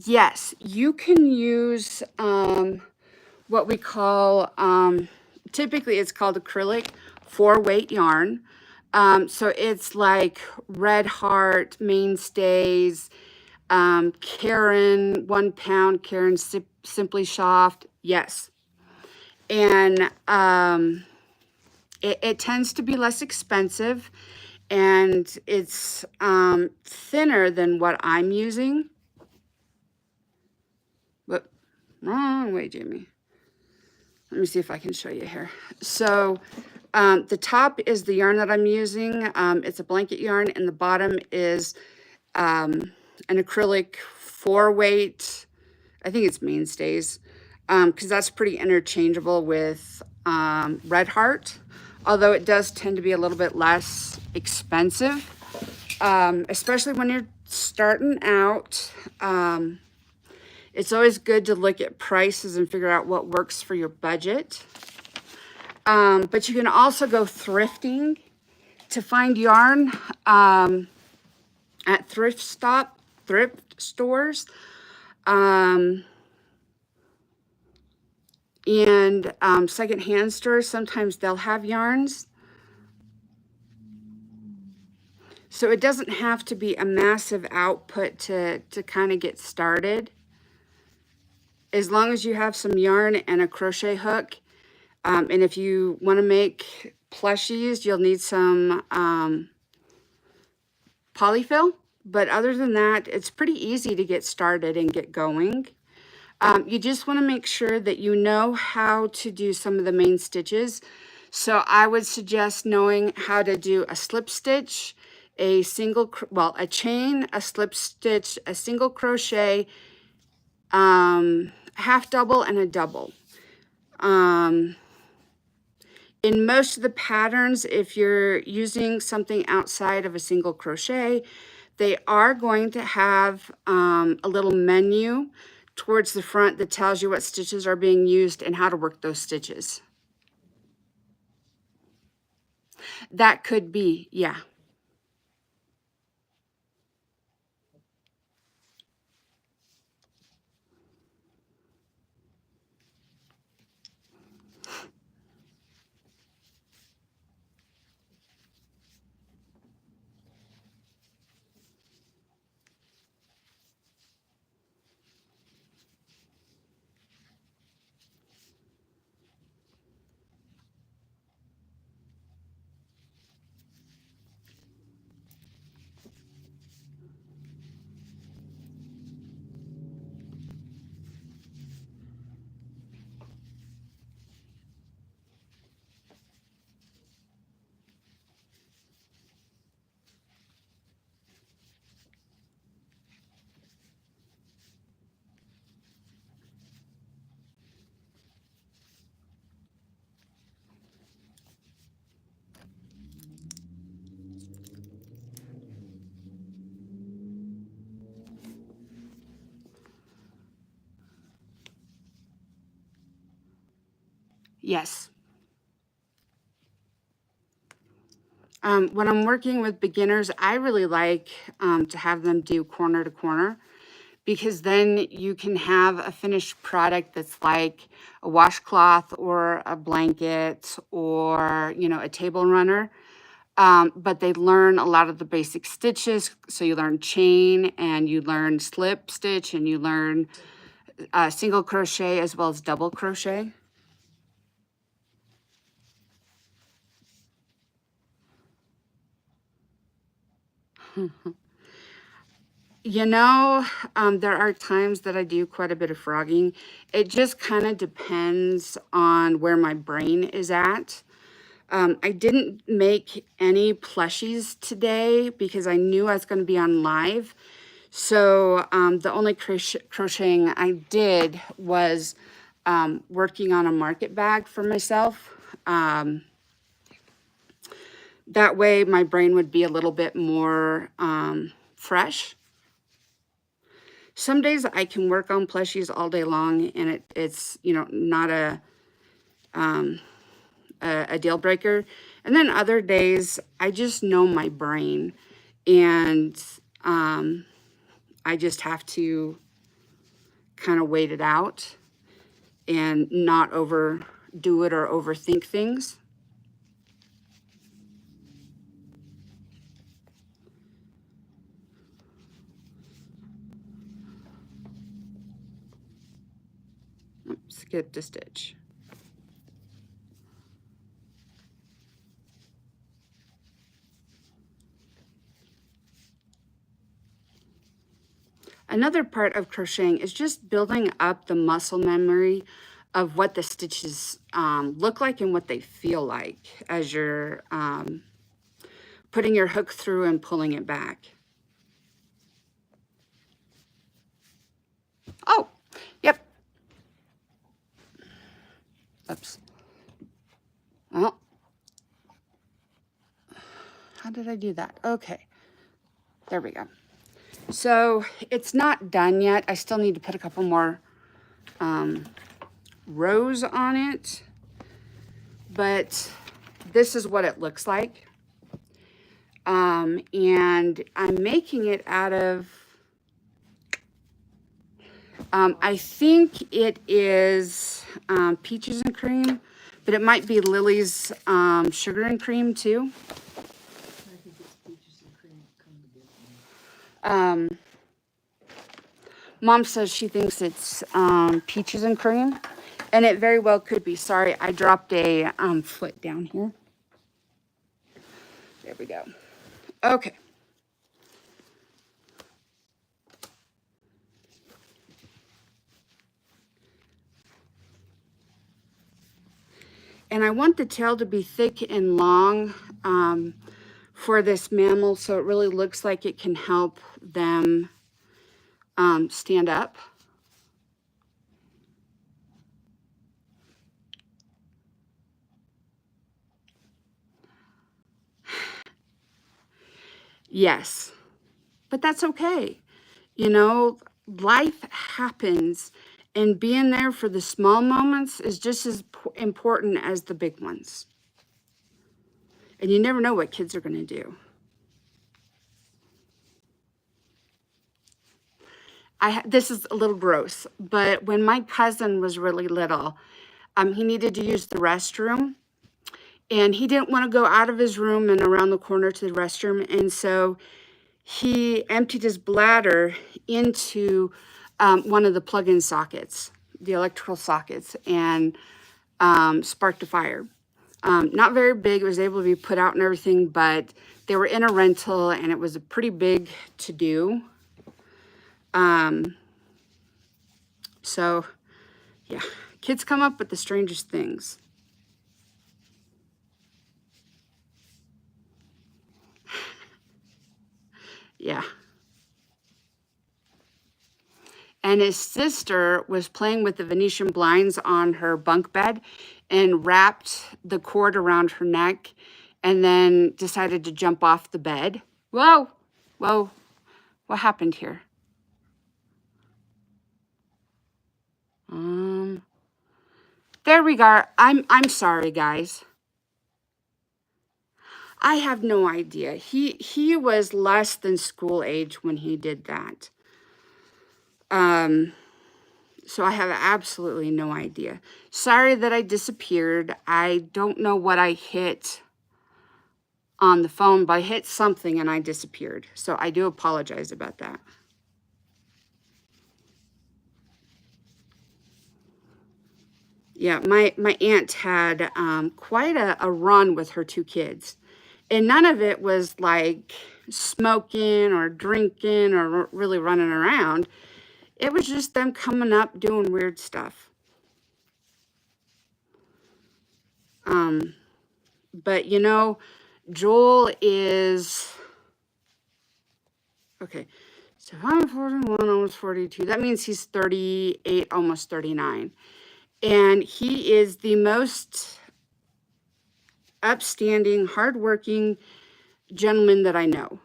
Yes, you can use what we call, typically it's called acrylic 4-weight yarn. So it's like Red Heart, Mainstays, Karen, 1 pound, Karen Simply Soft. Yes. And it tends to be less expensive, and it's thinner than what I'm using. But wrong way, Jamie. Let me see if I can show you here. So the top is the yarn that I'm using. It's a blanket yarn, and the bottom is an acrylic 4-weight. I think it's Mainstays, because that's pretty interchangeable with Red Heart, although it does tend to be a little bit less expensive, especially when you're starting out. It's always good to look at prices and figure out what works for your budget. But you can also go thrifting to find yarn at thrift stores. And secondhand stores, sometimes they'll have yarns. So it doesn't have to be a massive output to kind of get started. as long as you have some yarn and a crochet hook, and if you want to make plushies, you'll need some polyfill. But other than that, it's pretty easy to get started and get going. You just want to make sure that you know how to do some of the main stitches. So I would suggest knowing how to do a slip stitch, a chain, a slip stitch, a single crochet, half double, and a double. In most of the patterns, if you're using something outside of a single crochet, they are going to have a little menu towards the front that tells you what stitches are being used and how to work those stitches. That could be, yeah. Yes. When I'm working with beginners, I really like to have them do corner to corner, because then you can have a finished product that's like a washcloth or a blanket or, you know, a table runner. But they learn a lot of the basic stitches. So you learn chain and you learn slip stitch and you learn single crochet as well as double crochet. You know, there are times that I do quite a bit of frogging. It just kind of depends on where my brain is at. I didn't make any plushies today because I knew I was going to be on live. So the only crocheting I did was working on a market bag for myself. That way my brain would be a little bit more fresh. Some days I can work on plushies all day long, and it's, you know, not a deal breaker. And then other days I just know my brain, and I just have to kind of wait it out and not overdo it or overthink things. Skip a stitch. Another part of crocheting is just building up the muscle memory of what the stitches look like and what they feel like as you're putting your hook through and pulling it back. Oh, yep. Oops. Well, how did I do that? Okay, there we go. So it's not done yet. I still need to put a couple more rows on it, but this is what it looks like. And I'm making it out of, I think it is peaches and cream, but it might be Lily's sugar and cream too. I think it's peaches and cream come together. Mom says she thinks it's peaches and cream, and it very well could be. Sorry, I dropped a foot down here. There we go. Okay. And I want the tail to be thick and long for this mammal, so it really looks like it can help them stand up. Yes, but that's okay. You know, life happens, and being there for the small moments is just as important as the big ones. And you never know what kids are going to do. This is a little gross, but when my cousin was really little, he needed to use the restroom, and he didn't want to go out of his room and around the corner to the restroom, and so he emptied his bladder into one of the plug-in sockets, the electrical sockets, and sparked a fire. Not very big. It was able to be put out and everything, but they were in a rental, and it was a pretty big to-do. So, yeah, kids come up with the strangest things. Yeah. And his sister was playing with the Venetian blinds on her bunk bed and wrapped the cord around her neck and then decided to jump off the bed. Whoa, whoa, what happened here? There we go. I'm sorry, guys. I have no idea. He was less than school age when he did that. So I have absolutely no idea. Sorry that I disappeared. I don't know what I hit on the phone, but I hit something and I disappeared. So I do apologize about that. Yeah, my aunt had quite a run with her 2 kids. And none of it was like smoking or drinking or really running around. It was just them coming up doing weird stuff. But you know, Joel is, okay, so I'm 41, almost 42. That means he's 38, almost 39. And he is the most upstanding, hardworking gentleman that I know.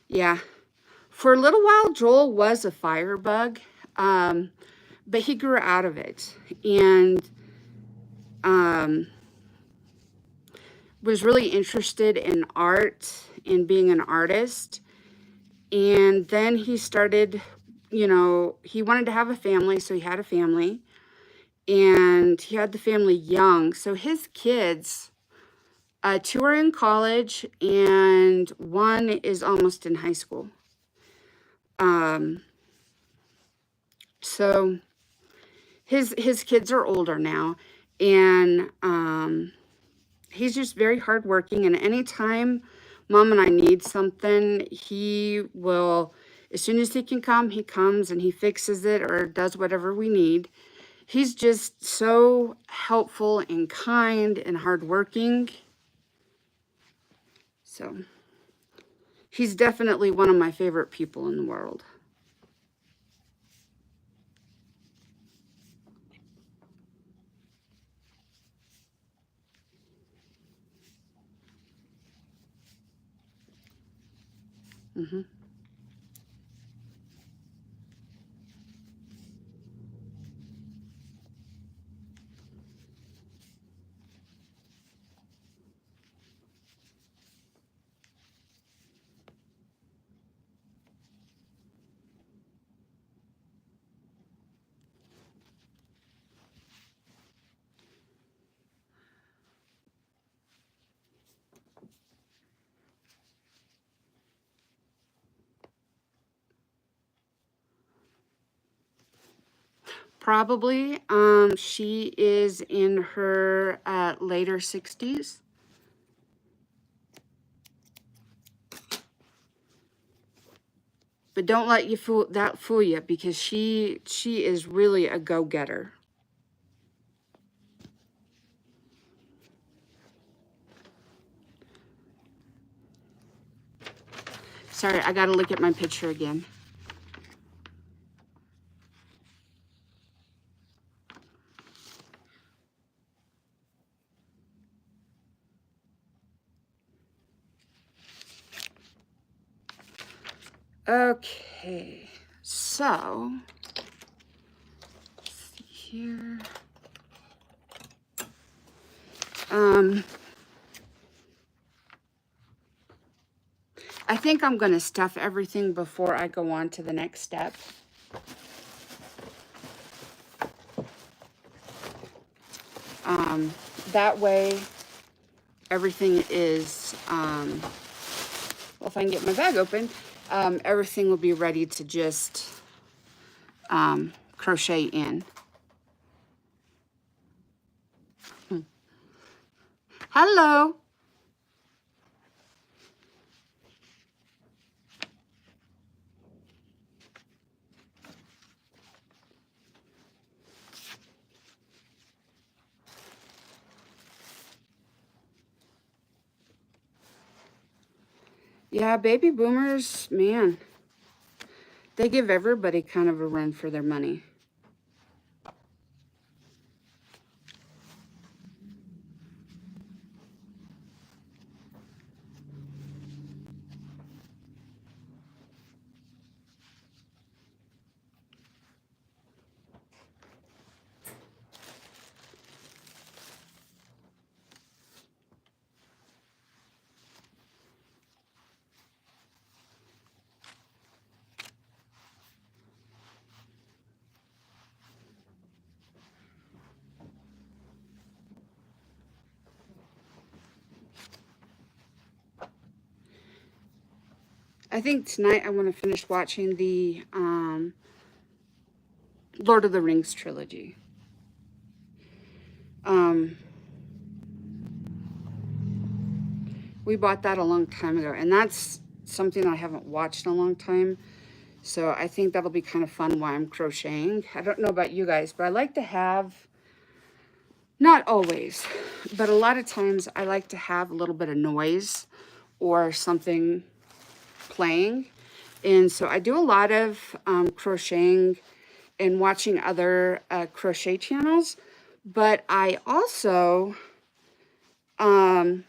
Yeah. For a little while, Joel was a firebug, but he grew out of it and was really interested in art and being an artist. And then he started, you know, he wanted to have a family, so he had a family. And he had the family young. So his kids, 2 are in college and 1 is almost in high school. So his kids are older now, and he's just very hardworking. And anytime Mom and I need something, he will, as soon as he can come, he comes and he fixes it or does whatever we need. He's just so helpful and kind and hardworking. So he's definitely one of my favorite people in the world. Mm-hmm. probably. She is in her later 60s. But don't let you fool you, because she is really a go-getter. Sorry, I got to look at my picture again. Okay, so let's see here. I think I'm going to stuff everything before I go on to the next step. That way, everything is, well, if I can get my bag open, everything will be ready to just crochet in. Hello. Yeah, baby boomers, man, they give everybody kind of a run for their money. I think tonight I want to finish watching the Lord of the Rings trilogy. We bought that a long time ago, and that's something I haven't watched in a long time. So I think that'll be kind of fun while I'm crocheting. I don't know about you guys, but I like to have, not always, but a lot of times I like to have a little bit of noise or something playing. And so I do a lot of crocheting and watching other crochet channels, but I also will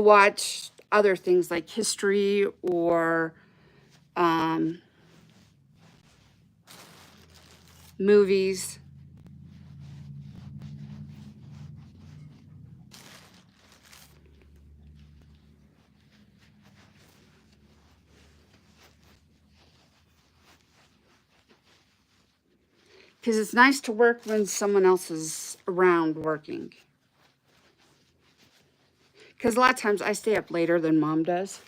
watch other things like history or movies. Because it's nice to work when someone else is around working. Because a lot of times I stay up later than Mom does.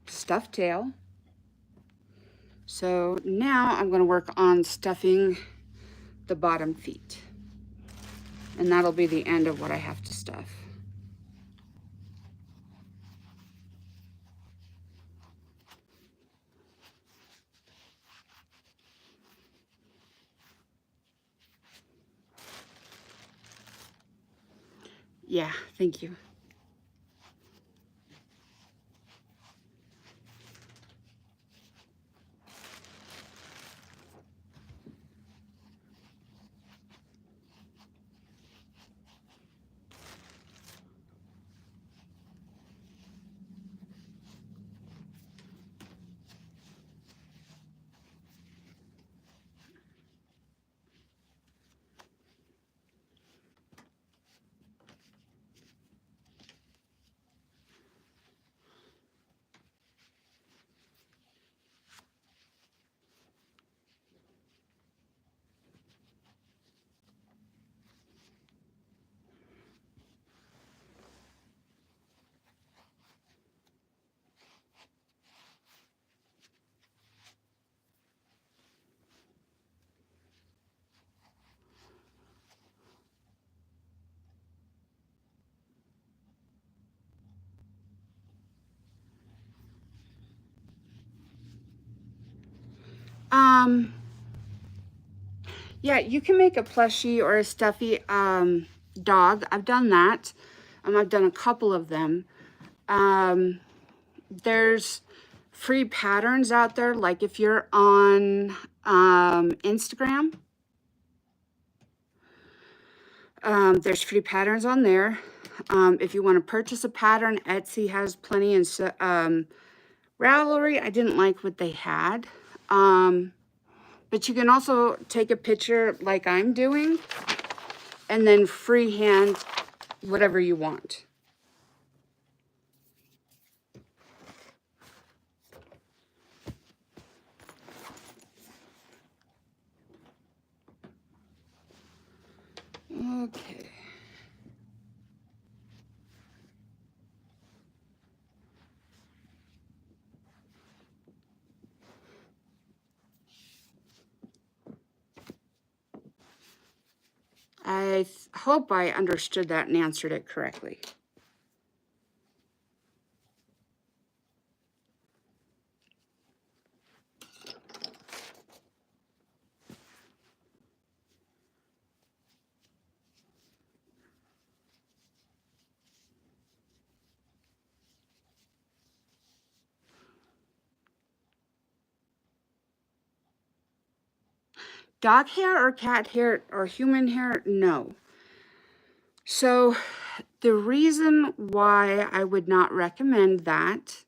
Stuffed tail. So now I'm going to work on stuffing the bottom feet. And that'll be the end of what I have to stuff. Yeah, thank you. Yeah, you can make a plushie or a stuffy dog. I've done that. I've done a couple of them. There's free patterns out there, like if you're on Instagram, there's free patterns on there. If you want to purchase a pattern, Etsy has plenty. And so, Ravelry, I didn't like what they had. But you can also take a picture like I'm doing and then freehand whatever you want. Okay. I hope I understood that and answered it correctly. Dog hair or cat hair or human hair? No. So the reason why I would not recommend that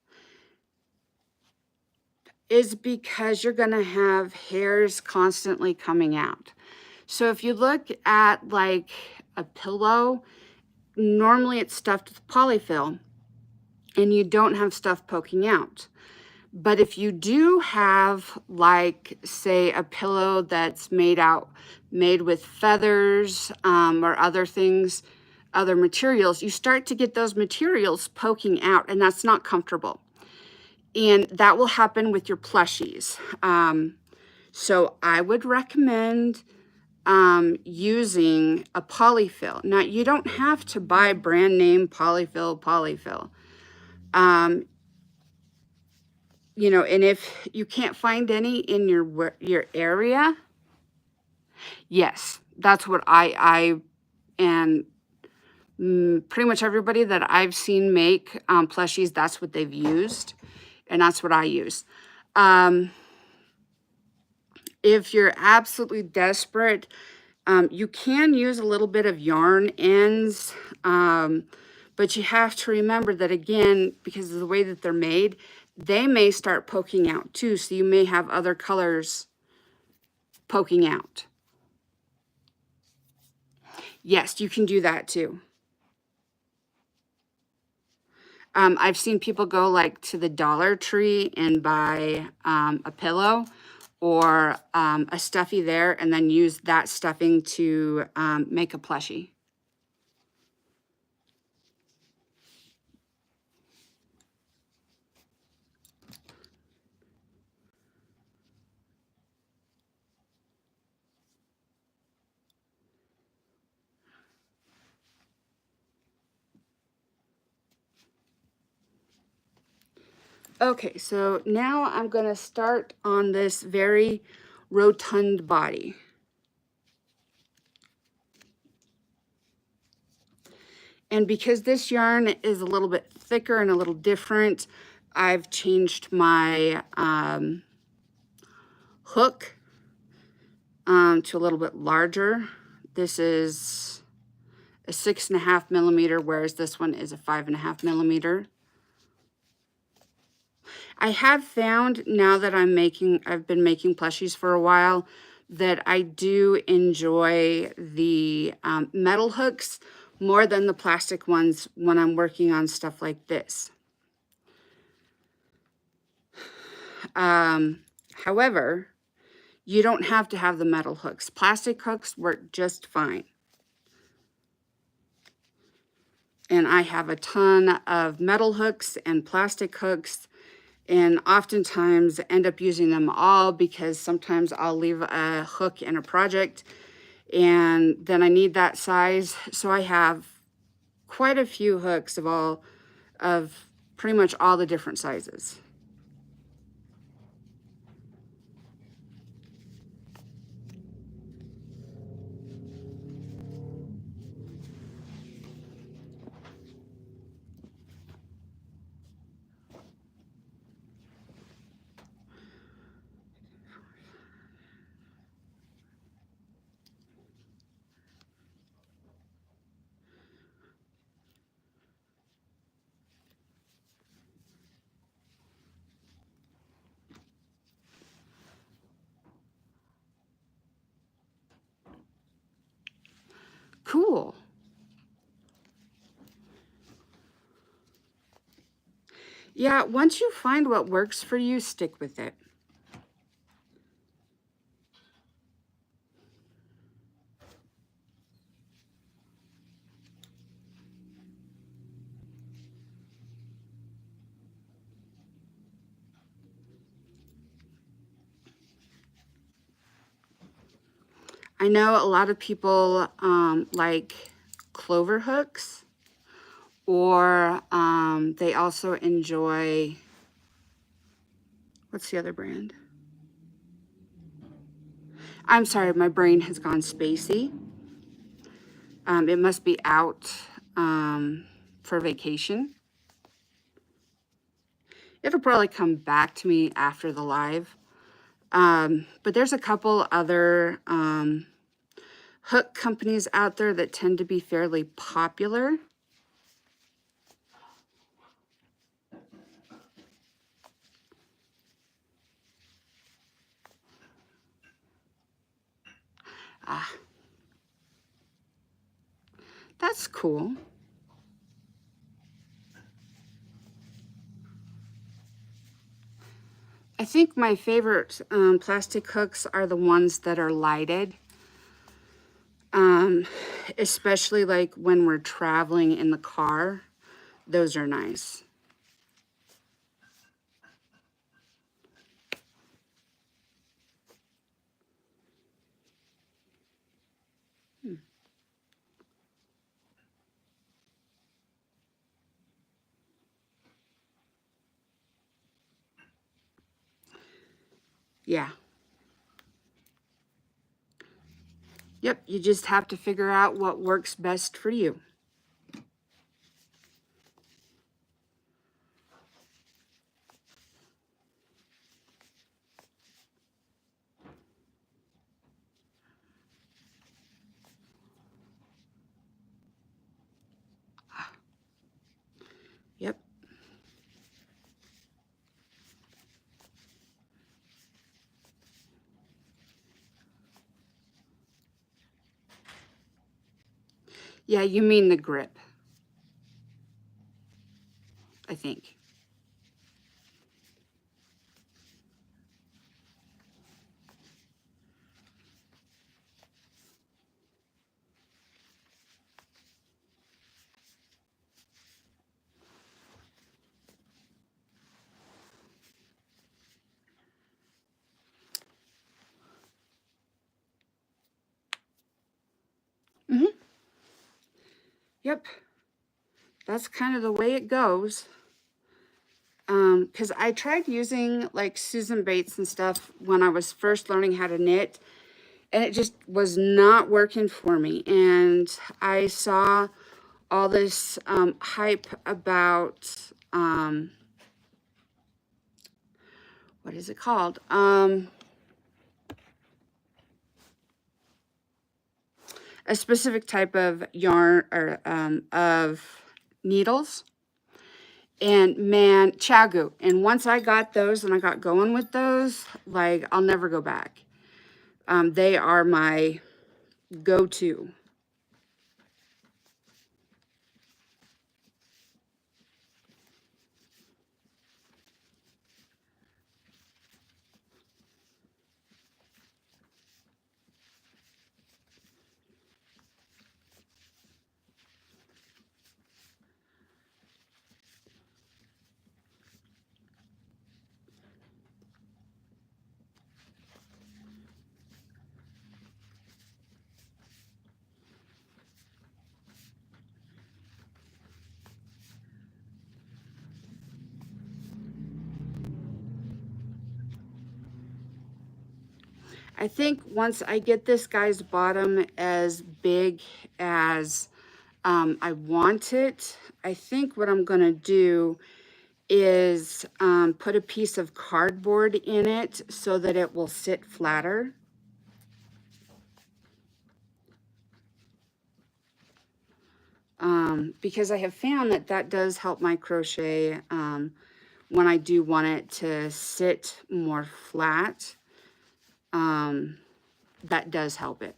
is because you're going to have hairs constantly coming out. So if you look at like a pillow, normally it's stuffed with polyfill and you don't have stuff poking out. But if you do have, like, say, a pillow that's made with feathers or other things, other materials, you start to get those materials poking out, and that's not comfortable. And that will happen with your plushies. So I would recommend using a polyfill. Now, you don't have to buy brand name polyfill. You know, and if you can't find any in your area, yes, that's what I and pretty much everybody that I've seen make plushies, that's what they've used, and that's what I use. If you're absolutely desperate, you can use a little bit of yarn ends, but you have to remember that, again, because of the way that they're made, they may start poking out too, so you may have other colors poking out. Yes, you can do that too. I've seen people go like to the Dollar Tree and buy a pillow or a stuffy there and then use that stuffing to make a plushie. Okay, so now I'm going to start on this very rotund body. And because this yarn is a little bit thicker and a little different, I've changed my hook to a little bit larger. This is a 6.5 millimeter, whereas this one is a 5.5 millimeter. I have found, now that I've been making plushies for a while, that I do enjoy the metal hooks more than the plastic ones when I'm working on stuff like this. However, you don't have to have the metal hooks. Plastic hooks work just fine. And I have a ton of metal hooks and plastic hooks, and oftentimes end up using them all because sometimes I'll leave a hook in a project and then I need that size. So I have quite a few hooks of pretty much all the different sizes. cool. Yeah, once you find what works for you, stick with it. I know a lot of people like clover hooks, or they also enjoy, what's the other brand? I'm sorry, my brain has gone spacey. It must be out for vacation. It'll probably come back to me after the live. But there's a couple other hook companies out there that tend to be fairly popular. Ah, that's cool. I think my favorite plastic hooks are the ones that are lighted. Especially like when we're traveling in the car. Those are nice. Yeah. Yep, you just have to figure out what works best for you. Yep. Yeah, you mean the grip, I think. Mm-hmm. Yep. That's kind of the way it goes. Because I tried using like Susan Bates and stuff when I was first learning how to knit, and it just was not working for me. And I saw all this hype about, what is it called? A specific type of yarn or of needles. And man, Chagu. And once I got those and I got going with those, like, I'll never go back. They are my go-to. I think once I get this guy's bottom as big as I want it, I think what I'm going to do is put a piece of cardboard in it so that it will sit flatter. Because I have found that that does help my crochet when I do want it to sit more flat. That does help it.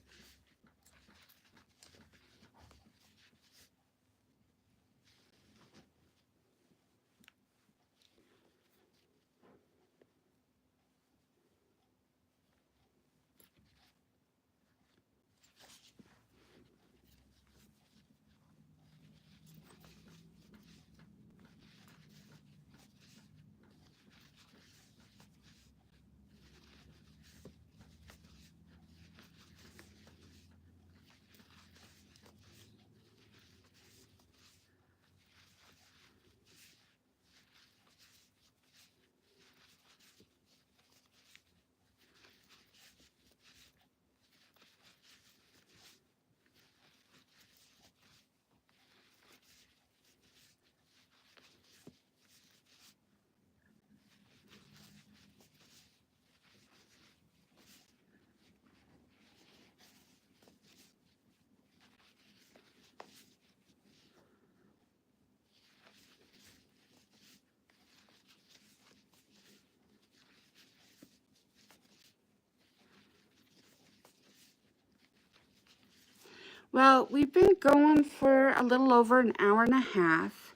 Well, we've been going for a little over an hour and a half.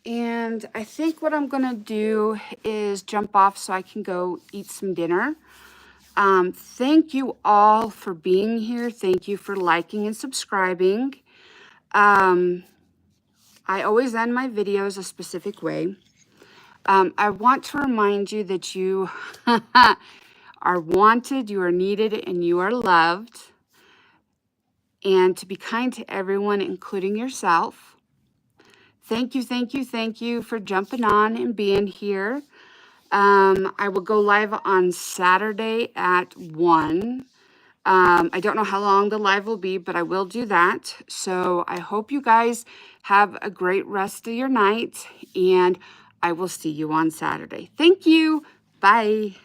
And I think what I'm going to do is jump off so I can go eat some dinner. Thank you all for being here. Thank you for liking and subscribing. I always end my videos a specific way. I want to remind you that you are wanted, you are needed, and you are loved. And to be kind to everyone, including yourself. Thank you, thank you, thank you for jumping on and being here. I will go live on Saturday at 1. I don't know how long the live will be, but I will do that. So I hope you guys have a great rest of your night, and I will see you on Saturday. Thank you. Bye.